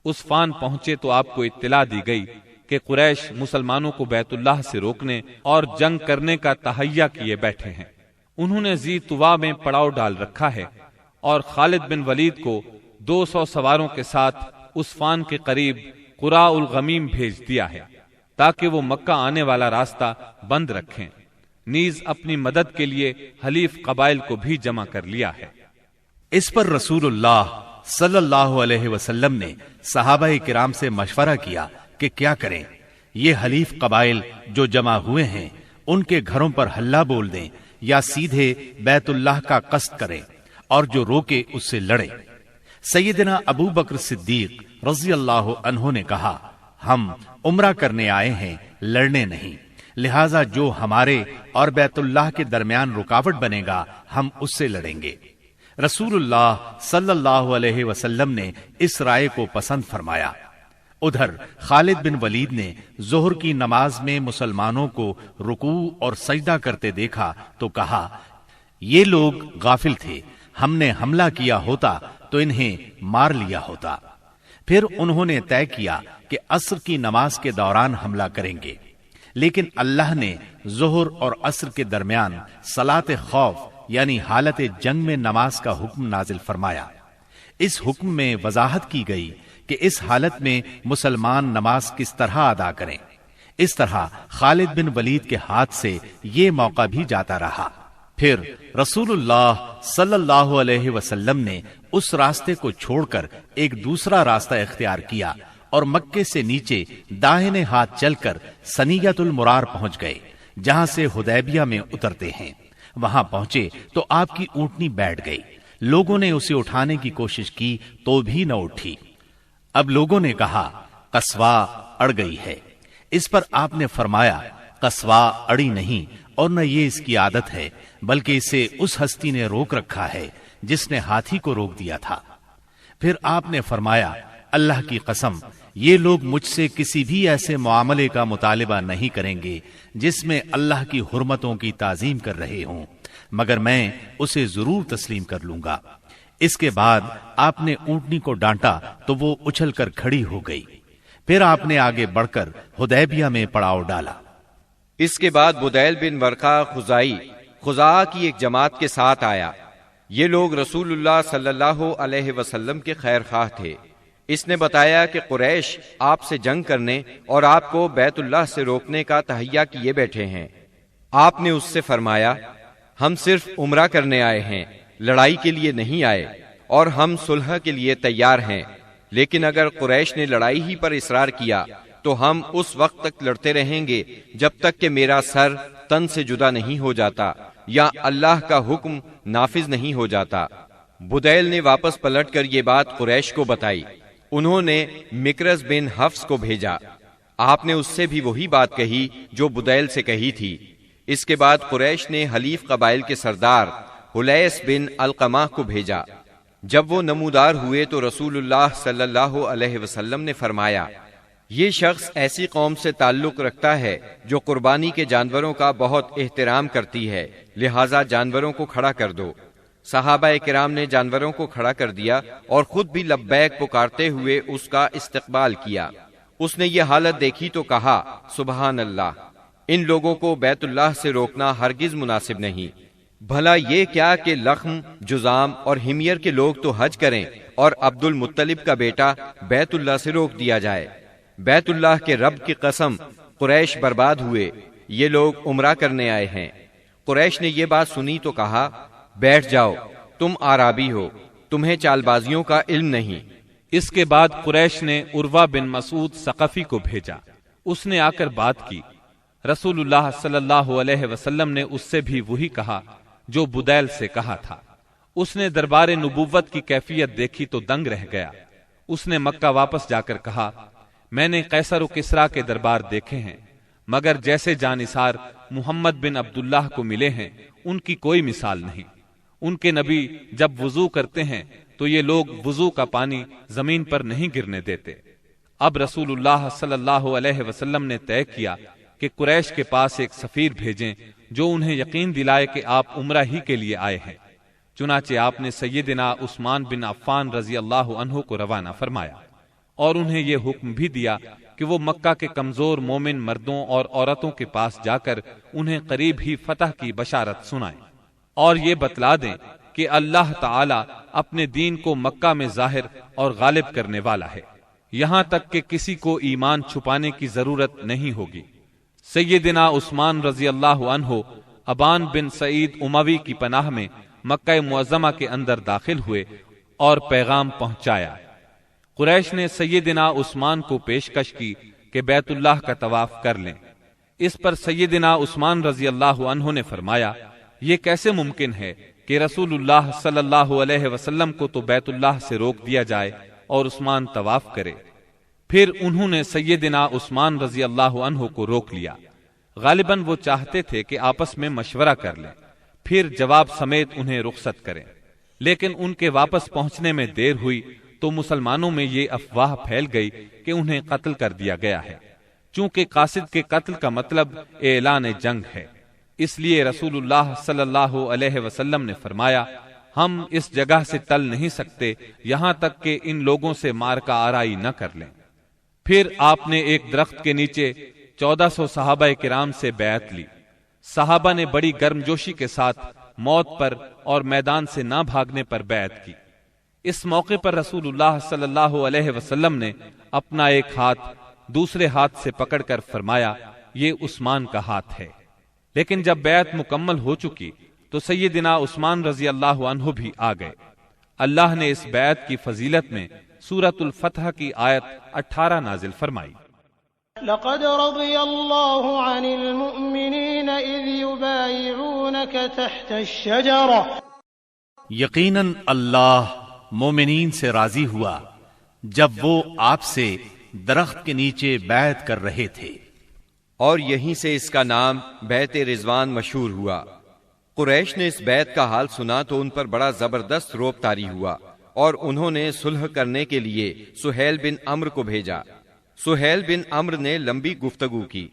[SPEAKER 1] عسفان پہنچے تو آپ کو اطلاع دی گئی کہ قریش مسلمانوں کو بیت اللہ سے روکنے اور جنگ کرنے کا تہیہ کیے بیٹھے ہیں۔ انہوں نے ذی طوا میں پڑاؤ ڈال رکھا ہے اور خالد بن ولید کو 200 سواروں کے ساتھ عسفان کے قریب قراء الغمیم بھیج دیا ہے تاکہ وہ مکہ آنے والا راستہ بند رکھیں۔ نیز اپنی مدد کے لیے حلیف قبائل کو بھی جمع کر لیا ہے۔
[SPEAKER 3] اس پر رسول اللہ صلی اللہ علیہ وسلم نے صحابہ کرام سے مشورہ کیا کہ کیا کریں۔ یہ حلیف قبائل جو جمع ہوئے ہیں ان کے گھروں پر ہلہ بول دیں یا سیدھے بیت اللہ کا قصد کریں اور جو روکے اس سے لڑیں۔ سیدنا ابو بکر صدیق رضی اللہ عنہ نے کہا، ہم عمرہ کرنے آئے ہیں، لڑنے نہیں، لہٰذا جو ہمارے اور بیت اللہ کے درمیان رکاوٹ بنے گا ہم اس سے لڑیں گے۔ رسول اللہ صلی اللہ علیہ وسلم نے اس رائے کو پسند فرمایا۔ ادھر خالد بن ولید نے ظہر کی نماز میں مسلمانوں کو رکوع اور سجدہ کرتے دیکھا تو کہا، یہ لوگ غافل تھے، ہم نے حملہ کیا ہوتا تو انہیں مار لیا ہوتا۔ پھر انہوں نے طے کیا کہ عصر کی نماز کے دوران حملہ کریں گے، لیکن اللہ نے ظہر اور عصر کے درمیان صلاۃ خوف یعنی حالت جنگ میں نماز کا حکم نازل فرمایا۔ اس حکم میں وضاحت کی گئی کہ اس حالت میں مسلمان نماز کس طرح ادا کریں۔ اس طرح خالد بن ولید کے ہاتھ سے یہ موقع بھی جاتا رہا۔ پھر رسول اللہ صلی اللہ علیہ وسلم نے اس راستے کو چھوڑ کر ایک دوسرا راستہ اختیار کیا اور مکے سے نیچے داہنے ہاتھ چل کر سنیت المرار پہنچ گئے، جہاں سے حدیبیہ میں اترتے ہیں۔ وہاں پہنچے تو آپ کی اونٹنی بیٹھ گئی۔ لوگوں نے اسے اٹھانے کی کوشش کی تو بھی نہ اٹھی۔ اب لوگوں نے کہا، قصوا اڑ گئی ہے۔ اس پر آپ نے فرمایا، قصوا اڑی نہیں اور نہ یہ اس کی عادت ہے، بلکہ اسے اس ہستی نے روک رکھا ہے جس نے ہاتھی کو روک دیا تھا۔ پھر آپ نے فرمایا، اللہ کی قسم، یہ لوگ مجھ سے کسی بھی ایسے معاملے کا مطالبہ نہیں کریں گے جس میں اللہ کی حرمتوں کی تعظیم کر رہے ہوں، مگر میں اسے ضرور تسلیم کر لوں گا۔ اس کے بعد آپ نے اونٹنی کو ڈانٹا تو وہ اچھل کر کھڑی ہو گئی۔ پھر آپ نے آگے بڑھ کر حدیبیہ میں پڑاؤ ڈالا۔
[SPEAKER 4] اس کے بعد بدیل بن ورقہ خزائی خزاعہ کی ایک جماعت کے ساتھ آیا۔ یہ لوگ رسول اللہ صلی اللہ علیہ وسلم کے خیر خواہ تھے۔ اس نے بتایا کہ قریش آپ سے جنگ کرنے اور آپ کو بیت اللہ سے روکنے کا تہیہ کیے بیٹھے ہیں۔ آپ نے اس سے فرمایا، ہم صرف عمرہ کرنے آئے ہیں، لڑائی کے لیے نہیں آئے، اور ہم صلح کے لیے تیار ہیں، لیکن اگر قریش نے لڑائی ہی پر اصرار کیا تو ہم اس وقت تک لڑتے رہیں گے جب تک کہ میرا سر تن سے جدا نہیں ہو جاتا یا اللہ کا حکم نافذ نہیں ہو جاتا۔ بدیل نے واپس پلٹ کر یہ بات قریش کو بتائی۔ انہوں نے مکرز بن حفص کو بھیجا۔ آپ نے اس سے بھی وہی بات کہی جو بدیل سے کہی تھی۔ اس کے بعد قریش نے حلیف قبائل کے سردار حلیس بن علقمہ کو بھیجا۔ جب وہ نمودار ہوئے تو رسول اللہ صلی اللہ علیہ وسلم نے فرمایا، یہ شخص ایسی قوم سے تعلق رکھتا ہے جو قربانی کے جانوروں کا بہت احترام کرتی ہے، لہٰذا جانوروں کو کھڑا کر دو۔ صحابہ کرام نے جانوروں کو کھڑا کر دیا اور خود بھی لبیک پکارتے ہوئے اس کا استقبال کیا۔ اس نے یہ حالت دیکھی تو کہا، سبحان اللہ، ان لوگوں کو بیت اللہ سے روکنا ہرگز مناسب نہیں۔ بھلا یہ کیا کہ لخم، جزام اور حمیر کے لوگ تو حج کریں اور عبد المطلب کا بیٹا بیت اللہ سے روک دیا جائے۔ بیت اللہ کے رب کی قسم، قریش برباد ہوئے، یہ لوگ عمرہ کرنے آئے ہیں۔ قریش نے یہ بات سنی تو کہا، بیٹھ جاؤ، تم عرابی ہو، تمہیں چال بازیوں کا علم نہیں۔
[SPEAKER 1] اس کے بعد قریش نے عروہ بن مسعود ثقفی کو بھیجا۔ اس نے آ کر بات کی۔ رسول اللہ صلی اللہ علیہ وسلم نے اس سے بھی وہی کہا جو بدیل سے کہا تھا۔ اس نے دربار نبوت کی کیفیت دیکھی تو دنگ رہ گیا۔ اس نے مکہ واپس جا کر کہا، میں نے قیصر و کسریٰ کے دربار دیکھے ہیں، مگر جیسے جانثار محمد بن عبداللہ کو ملے ہیں ان کی کوئی مثال نہیں۔ ان کے نبی جب وضو کرتے ہیں تو یہ لوگ وضو کا پانی زمین پر نہیں گرنے دیتے۔ اب رسول اللہ صلی اللہ علیہ وسلم نے طے کیا کہ قریش کے پاس ایک سفیر بھیجیں جو انہیں یقین دلائے کہ آپ عمرہ ہی کے لیے آئے ہیں۔ چنانچہ آپ نے سیدنا عثمان بن عفان رضی اللہ عنہ کو روانہ فرمایا اور انہیں یہ حکم بھی دیا کہ وہ مکہ کے کمزور مومن مردوں اور عورتوں کے پاس جا کر انہیں قریب ہی فتح کی بشارت سنائیں اور یہ بتلا دیں کہ اللہ تعالی اپنے دین کو مکہ میں ظاہر اور غالب کرنے والا ہے، یہاں تک کہ کسی کو ایمان چھپانے کی ضرورت نہیں ہوگی۔ سیدنا عثمان رضی اللہ عنہ ابان بن سعید اموی کی پناہ میں مکہ معظمہ کے اندر داخل ہوئے اور پیغام پہنچایا۔ قریش نے سیدنا عثمان کو پیشکش کی کہ بیت اللہ کا طواف کر لیں۔ اس پر سیدنا عثمان رضی اللہ عنہ نے فرمایا، یہ کیسے ممکن ہے کہ رسول اللہ صلی اللہ علیہ وسلم کو تو بیت اللہ سے روک دیا جائے اور عثمان طواف کرے۔ پھر انہوں نے سیدنا عثمان رضی اللہ عنہ کو روک لیا۔ غالباً وہ چاہتے تھے کہ آپس میں مشورہ کر لیں، پھر جواب سمیت انہیں رخصت کریں، لیکن ان کے واپس پہنچنے میں دیر ہوئی تو مسلمانوں میں یہ افواہ پھیل گئی کہ انہیں قتل کر دیا گیا ہے۔ چونکہ قاصد کے قتل کا مطلب اعلان جنگ ہے، اس لیے رسول اللہ صلی اللہ علیہ وسلم نے فرمایا، ہم اس جگہ سے ٹل نہیں سکتے یہاں تک کہ ان لوگوں سے مارکہ آرائی نہ کر لیں۔ پھر آپ نے ایک درخت کے نیچے 1400 صحابہ کرام سے بیعت لی۔ صحابہ نے بڑی گرمجوشی کے ساتھ موت پر اور میدان سے نہ بھاگنے پر بیعت کی۔ اس موقع پر رسول اللہ صلی اللہ علیہ وسلم نے اپنا ایک ہاتھ دوسرے ہاتھ سے پکڑ کر فرمایا، یہ عثمان کا ہاتھ ہے۔ لیکن جب بیعت مکمل ہو چکی تو سیدنا عثمان رضی اللہ عنہ بھی آ گئے۔ اللہ نے اس بیعت کی فضیلت میں سورۃ الفتح کی آیت 18 نازل فرمائی۔
[SPEAKER 2] لقد رضي الله عن المؤمنين إذ يبايعونك تحت الشجرة
[SPEAKER 3] یقیناً اللہ مومنین سے راضی ہوا جب وہ آپ سے درخت کے نیچے بیعت کر رہے تھے،
[SPEAKER 4] اور یہیں سے اس کا نام بیعت رضوان مشہور ہوا۔ قریش نے اس بیعت کا حال سنا تو ان پر بڑا زبردست رعب طاری ہوا اور انہوں نے صلح کرنے کے لیے سہیل بن عمرو کو بھیجا۔ سہیل بن عمرو نے لمبی گفتگو کی۔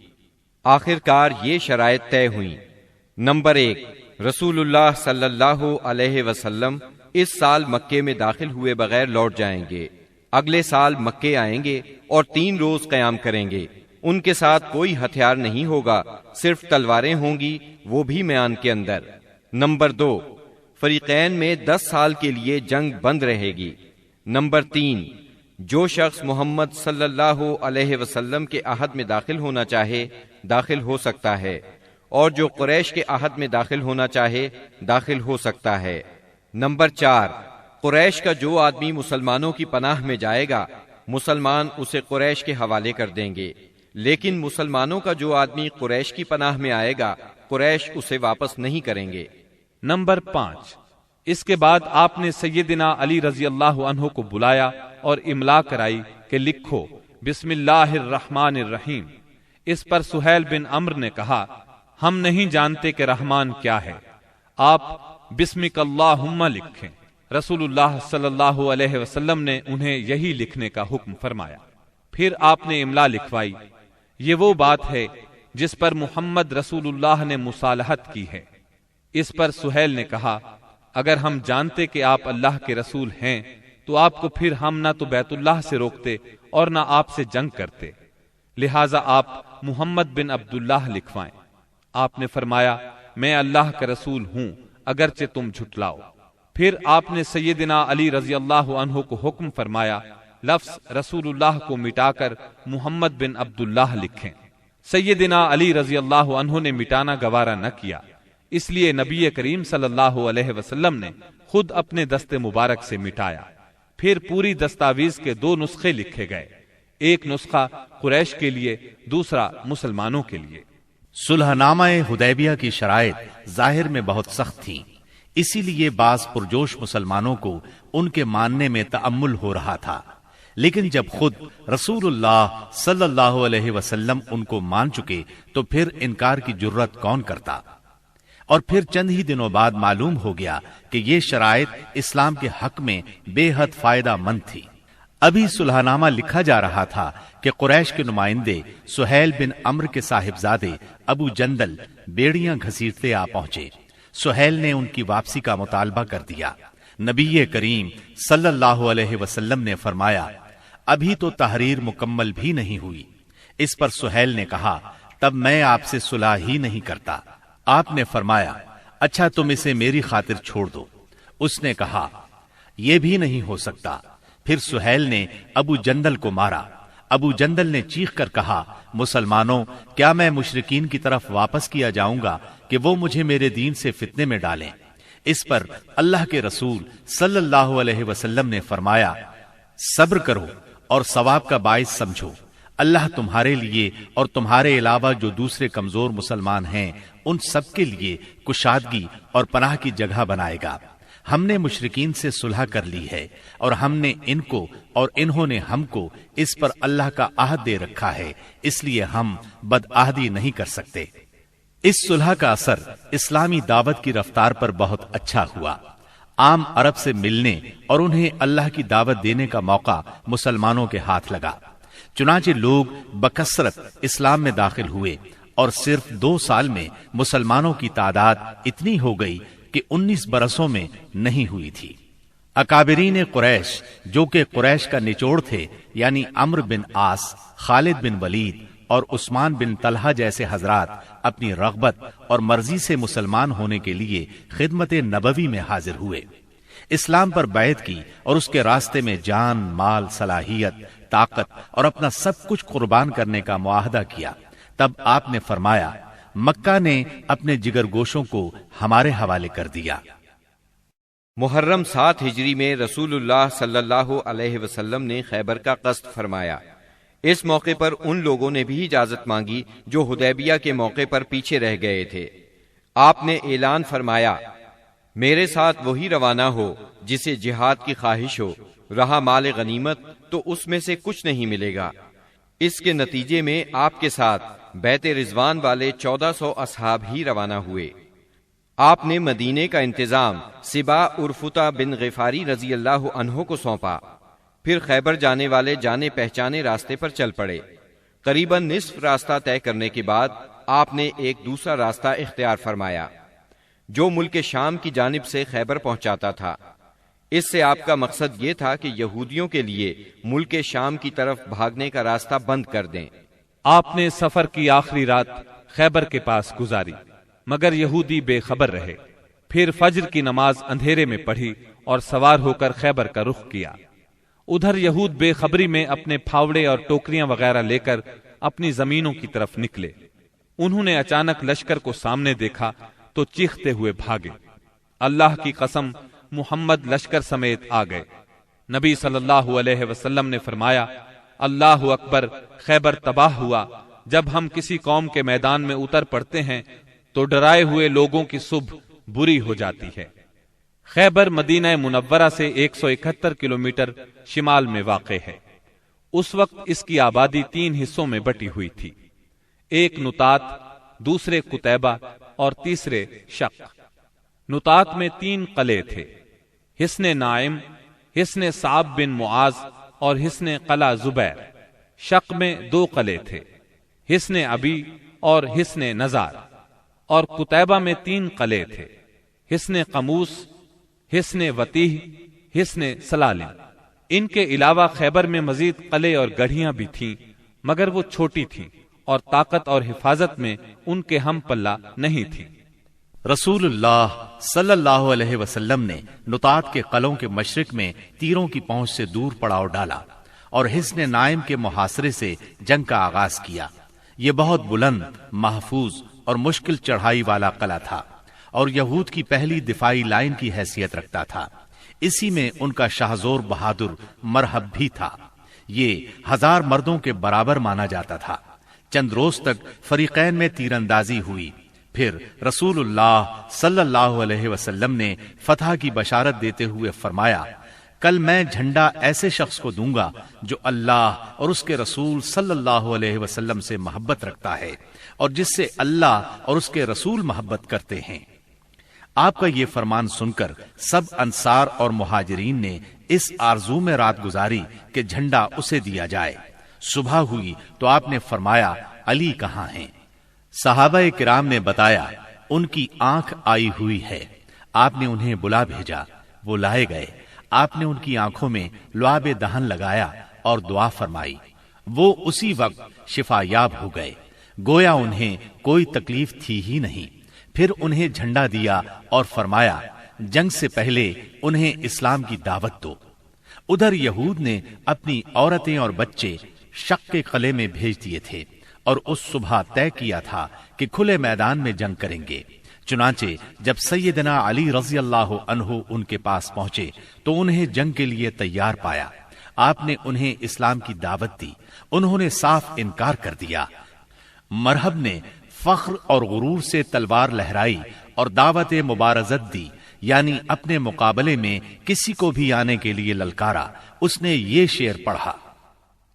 [SPEAKER 4] آخر کار یہ شرائط طے ہوئیں۔ نمبر 1، رسول اللہ صلی اللہ علیہ وسلم اس سال مکے میں داخل ہوئے بغیر لوٹ جائیں گے، اگلے سال مکے آئیں گے اور 3 روز قیام کریں گے۔ ان کے ساتھ کوئی ہتھیار نہیں ہوگا، صرف تلواریں ہوں گی، وہ بھی میان کے اندر۔ نمبر 2، فریقین میں 10 سال کے لیے جنگ بند رہے گی۔ نمبر 3، جو شخص محمد صلی اللہ علیہ وسلم کے عہد میں داخل ہونا چاہے داخل ہو سکتا ہے، اور جو قریش کے عہد میں داخل ہونا چاہے داخل ہو سکتا ہے۔ نمبر 4، قریش کا جو آدمی مسلمانوں کی پناہ میں جائے گا مسلمان اسے قریش کے حوالے کر دیں گے، لیکن مسلمانوں کا جو آدمی قریش کی پناہ میں آئے گا قریش اسے واپس نہیں کریں گے۔
[SPEAKER 1] نمبر 5، اس کے بعد آپ نے سیدنا علی رضی اللہ عنہ کو بلایا اور املا کرائی کہ لکھو بسم اللہ الرحمن الرحیم۔ اس پر سہیل بن عمرو نے کہا، ہم نہیں جانتے کہ رحمان کیا ہے، آپ بسمک اللہم لکھیں۔ رسول اللہ صلی اللہ علیہ وسلم نے انہیں یہی لکھنے کا حکم فرمایا۔ پھر آپ نے املا لکھوائی۔ یہ وہ بات ہے جس پر محمد رسول اللہ نے مصالحت کی ہے۔ اس پر سہیل نے کہا، اگر ہم جانتے کہ آپ اللہ کے رسول ہیں تو آپ کو پھر ہم نہ تو بیت اللہ سے روکتے اور نہ آپ سے جنگ کرتے، لہٰذا آپ محمد بن عبداللہ لکھوائیں۔ آپ نے فرمایا، میں اللہ کا رسول ہوں اگرچہ تم جھٹلاؤ۔ پھر آپ نے سیدنا علی رضی اللہ عنہ کو حکم فرمایا، لفظ رسول اللہ کو مٹا کر محمد بن عبداللہ لکھیں۔ سیدنا علی رضی اللہ عنہ نے مٹانا گوارا نہ کیا، اس لیے نبی کریم صلی اللہ علیہ وسلم نے خود اپنے دست مبارک سے مٹایا۔ پھر پوری دستاویز کے 2 نسخے لکھے گئے، ایک نسخہ قریش کے لیے، دوسرا مسلمانوں کے لیے۔
[SPEAKER 3] صلح نامہ حدیبیہ کی شرائط ظاہر میں بہت سخت تھیں، اسی لیے بعض پرجوش مسلمانوں کو ان کے ماننے میں تأمل ہو رہا تھا، لیکن جب خود رسول اللہ صلی اللہ علیہ وسلم ان کو مان چکے تو پھر انکار کی جرت کون کرتا؟ اور پھر چند ہی دنوں بعد معلوم ہو گیا کہ یہ شرائط اسلام کے حق میں بے حد فائدہ مند تھی۔ ابھی صلح نامہ لکھا جا رہا تھا کہ قریش کے نمائندے سہیل بن عمرو کے صاحبزادے ابو جندل بیڑیاں گھسیٹتے آ پہنچے۔ سہیل نے ان کی واپسی کا مطالبہ کر دیا۔ نبی کریم صلی اللہ علیہ وسلم نے فرمایا، ابھی تو تحریر مکمل بھی نہیں ہوئی۔ اس پر سہیل نے کہا، تب میں آپ سے صلح ہی نہیں کرتا۔ آپ نے فرمایا، اچھا تم اسے میری خاطر چھوڑ دو۔ اس نے کہا، یہ بھی نہیں ہو سکتا۔ پھر سہیل نے ابو جندل کو مارا۔ ابو جندل نے چیخ کر کہا، مسلمانوں، کیا میں مشرکین کی طرف واپس کیا جاؤں گا کہ وہ مجھے میرے دین سے فتنے میں ڈالیں؟ اس پر اللہ کے رسول صلی اللہ علیہ وسلم نے فرمایا، صبر کرو اور ثواب کا باعث سمجھو، اللہ تمہارے لیے اور تمہارے علاوہ جو دوسرے کمزور مسلمان ہیں ان سب کے لیے کشادگی اور پناہ کی جگہ بنائے گا۔ ہم نے مشرکین سے صلح کر لی ہے اور ہم نے ان کو اور انہوں نے ہم کو اس پر اللہ کا عہد دے رکھا ہے، اس لیے ہم بدعہدی نہیں کر سکتے۔ اس صلح کا اثر اسلامی دعوت کی رفتار پر بہت اچھا ہوا۔ عام عرب سے ملنے اور انہیں اللہ کی دعوت دینے کا موقع مسلمانوں کے ہاتھ لگا، چنانچہ لوگ بکثرت اسلام میں داخل ہوئے اور صرف 2 سال میں مسلمانوں کی تعداد اتنی ہو گئی کہ 19 برسوں میں نہیں ہوئی تھی۔ اکابرین قریش جو کہ قریش کا نچوڑ تھے، یعنی عمرو بن عاص، خالد بن ولید اور عثمان بن طلحہ جیسے حضرات اپنی رغبت اور مرضی سے مسلمان ہونے کے لیے خدمت نبوی میں حاضر ہوئے، اسلام پر بیعت کی اور اس کے راستے میں جان، مال، صلاحیت، طاقت اور اپنا سب کچھ قربان کرنے کا معاہدہ کیا۔ تب آپ نے فرمایا، مکہ نے اپنے جگر گوشوں کو ہمارے حوالے کر دیا۔
[SPEAKER 4] محرم 7 ہجری میں رسول اللہ صلی اللہ علیہ وسلم نے خیبر کا قصد فرمایا۔ اس موقع پر ان لوگوں نے بھی اجازت مانگی جو حدیبیہ کے موقع پر پیچھے رہ گئے تھے۔ آپ نے اعلان فرمایا، میرے ساتھ وہی روانہ ہو جسے جہاد کی خواہش ہو، رہا مال غنیمت تو اس میں سے کچھ نہیں ملے گا۔ اس کے نتیجے میں آپ کے ساتھ بیت رضوان والے 1400 اصحاب ہی روانہ ہوئے۔ آپ نے مدینے کا انتظام سبا عرفتہ بن غفاری رضی اللہ عنہ کو سونپا، پھر خیبر جانے والے جانے پہچانے راستے پر چل پڑے۔ قریباً نصف راستہ طے کرنے کے بعد آپ نے ایک دوسرا راستہ اختیار فرمایا جو ملک شام کی جانب سے خیبر پہنچاتا تھا۔ اس سے آپ کا مقصد یہ تھا کہ یہودیوں کے لیے ملک شام کی طرف بھاگنے کا راستہ بند کر دیں۔
[SPEAKER 1] آپ نے سفر کی آخری رات خیبر کے پاس گزاری، مگر یہودی بے خبر رہے۔ پھر فجر کی نماز اندھیرے میں پڑھی اور سوار ہو کر خیبر کا رخ کیا۔ ادھر یہود بے خبری میں اپنے پھاوڑے اور ٹوکریاں وغیرہ لے کر اپنی زمینوں کی طرف نکلے۔ انہوں نے اچانک لشکر کو سامنے دیکھا تو چیختے ہوئے بھاگے۔ اللہ کی قسم، محمد لشکر سمیت آ گئے۔ نبی صلی اللہ علیہ وسلم نے فرمایا، اللہ اکبر، خیبر تباہ ہوا۔ جب ہم کسی قوم کے میدان میں اتر پڑتے ہیں تو ڈرائے ہوئے لوگوں کی صبح بری ہو جاتی ہے۔ خیبر مدینہ منورہ سے 171 کلومیٹر شمال میں واقع ہے۔ اس وقت اس کی آبادی 3 حصوں میں بٹی ہوئی تھی، ایک نطات، دوسرے قتیبہ اور تیسرے شق۔ نطات میں 3 قلعے تھے، حصن نائم، حصن صعب بن معاذ اور حصن قلعہ زبیر۔ شق میں 2 قلعے تھے، حصن ابی اور حصن نزار۔ اور قتیبہ میں 3 قلعے تھے، حصن قموس، حصن وتیح، حصن سلالم۔ ان کے علاوہ خیبر میں مزید قلعے اور گڑھیاں بھی تھیں، مگر وہ چھوٹی تھیں اور طاقت اور حفاظت میں ان کے ہم پلہ نہیں تھی۔
[SPEAKER 3] رسول اللہ صلی اللہ علیہ وسلم نے نطات کے قلعوں کے مشرق میں تیروں کی پہنچ سے دور پڑاؤ ڈالا اور حصن نائم کے محاصرے سے جنگ کا آغاز کیا۔ یہ بہت بلند، محفوظ اور مشکل چڑھائی والا قلعہ تھا اور یہود کی پہلی دفاعی لائن کی حیثیت رکھتا تھا۔ اسی میں ان کا شاہزور بہادر مرحب بھی تھا۔ یہ 1000 مردوں کے برابر مانا جاتا تھا۔ چند روز تک فریقین میں تیر اندازی ہوئی، پھر رسول اللہ صلی اللہ علیہ وسلم نے فتح کی بشارت دیتے ہوئے فرمایا، کل میں جھنڈا ایسے شخص کو دوں گا جو اللہ اور اس کے رسول صلی اللہ علیہ وسلم سے محبت رکھتا ہے اور جس سے اللہ اور اس کے رسول محبت کرتے ہیں۔ آپ کا یہ فرمان سن کر سب انصار اور مہاجرین نے اس آرزو میں رات گزاری کہ جھنڈا اسے دیا جائے۔ صبح ہوئی تو آپ نے فرمایا، علی کہاں ہیں؟ صحابہ کرام نے بتایا، ان کی آنکھ آئی ہوئی ہے۔ آپ نے انہیں بلا بھیجا، وہ لائے گئے۔ آپ نے ان کی آنکھوں میں لعاب دہن لگایا اور دعا فرمائی، وہ اسی وقت شفا یاب ہو گئے، گویا انہیں کوئی تکلیف تھی ہی نہیں۔ پھر انہیں جھنڈا دیا اور فرمایا، جنگ سے پہلے انہیں اسلام کی دعوت دو۔ ادھر یہود نے اپنی عورتیں اور بچے شق کے قلعے میں بھیج دیے تھے اور اس صبح طے کیا تھا کہ کھلے میدان میں جنگ کریں گے۔ چنانچہ جب سیدنا علی رضی اللہ عنہ ان کے پاس پہنچے تو انہیں جنگ کے لیے تیار پایا۔ آپ نے انہیں اسلام کی دعوت دی، انہوں نے صاف انکار کر دیا۔ مرحب نے فخر اور غرور سے تلوار لہرائی اور دعوت مبارزت دی، یعنی اپنے مقابلے میں کسی کو بھی آنے کے لیے للکارا۔ اس نے یہ شعر پڑھا،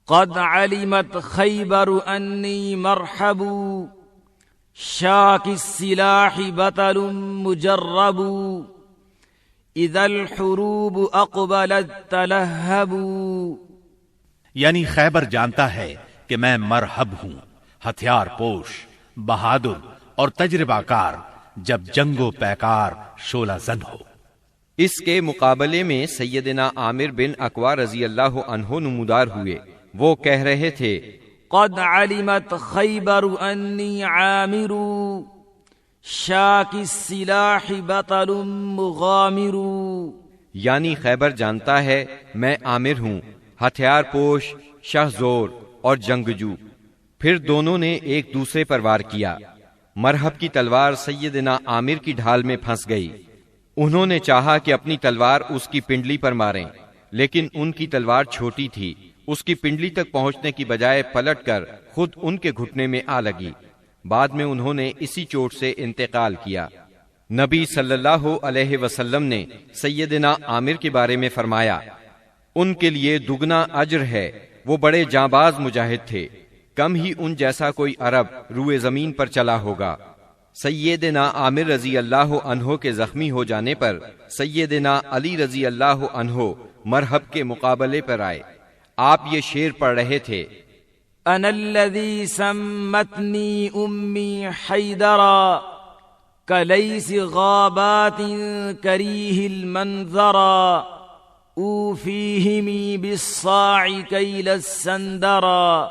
[SPEAKER 5] قد علمت خیبر انی مرحب شاک السلاح بطل مجرب اذا الحروب اقبلت تلہب،
[SPEAKER 3] یعنی خیبر جانتا ہے کہ میں مرحب ہوں، ہتھیار پوش، بہادر اور تجربہ کار، جب جنگ و پیکار شعلہ زن ہو۔
[SPEAKER 4] اس کے مقابلے میں سیدنا عامر بن اقوا رضی اللہ عنہ نمودار ہوئے۔ وہ کہہ رہے تھے،
[SPEAKER 5] قد علمت خیبر انی عامر شاک السلاح بطل مغامر،
[SPEAKER 4] یعنی خیبر جانتا ہے میں عامر ہوں، ہتھیار پوش، شہ زور اور جنگجو۔ پھر دونوں نے ایک دوسرے پر وار کیا۔ مرحب کی تلوار سیدنا عامر کی ڈھال میں پھنس گئی۔ انہوں نے چاہا کہ اپنی تلوار اس کی پنڈلی پر ماریں، لیکن ان کی تلوار چھوٹی تھی، اس کی پنڈلی تک پہنچنے کی بجائے پلٹ کر خود ان کے گھٹنے میں آ لگی۔ بعد میں انہوں نے اسی چوٹ سے انتقال کیا۔ نبی صلی اللہ علیہ وسلم نے سیدنا عامر کے بارے میں فرمایا، ان کے لیے دگنا اجر ہے، وہ بڑے جانباز مجاہد تھے، کم ہی ان جیسا کوئی عرب روئے زمین پر چلا ہوگا۔ سیدنا عامر رضی اللہ عنہ کے زخمی ہو جانے پر سیدنا علی رضی اللہ عنہ مرحب کے مقابلے پر آئے۔ آپ یہ شعر پڑھ رہے تھے،
[SPEAKER 5] انا الذی سمتنی امی حیدرا کلیس غابات کریہ المنظرا اوفیہمی بالصاع کیل السندرا،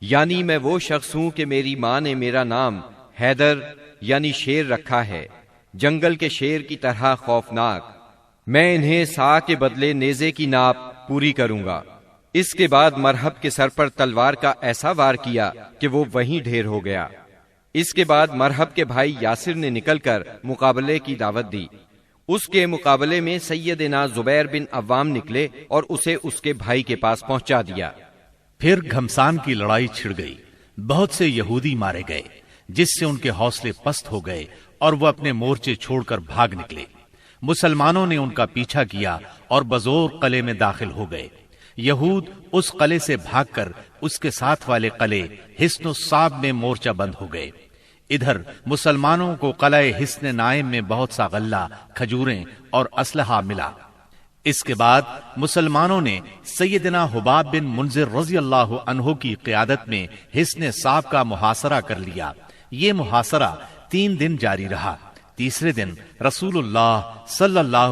[SPEAKER 4] یعنی میں وہ شخص ہوں کہ میری ماں نے میرا نام حیدر یعنی شیر رکھا ہے، جنگل کے شیر کی طرح خوفناک۔ میں انہیں سا کے بدلے نیزے کی ناپ پوری کروں گا۔ اس کے بعد مرحب کے سر پر تلوار کا ایسا وار کیا کہ وہ وہیں ڈھیر ہو گیا۔ اس کے بعد مرحب کے بھائی یاسر نے نکل کر مقابلے کی دعوت دی۔ اس کے مقابلے میں سیدنا زبیر بن عوام نکلے اور اسے اس کے بھائی کے پاس پہنچا دیا۔
[SPEAKER 3] پھر گھمسان کی لڑائی چھڑ گئی، بہت سے یہودی مارے گئے، جس سے ان کے حوصلے پست ہو گئے اور وہ اپنے مورچے چھوڑ کر بھاگ نکلے۔ مسلمانوں نے ان کا پیچھا کیا اور بزور قلعے میں داخل ہو گئے۔ یہود اس قلعے سے بھاگ کر اس کے ساتھ والے قلعے حصن الصعب میں مورچہ بند ہو گئے۔ ادھر مسلمانوں کو قلعہ حصن نائم میں بہت سا غلہ، کھجوریں اور اسلحہ ملا۔ اس کے بعد مسلمانوں نے سیدنا حباب بن منذر رضی اللہ عنہ کی قیادت میں حصن صعب کا محاصرہ کر لیا۔ یہ محاصرہ 3 دن جاری رہا۔ تیسرے دن رسول اللہ صلی اللہ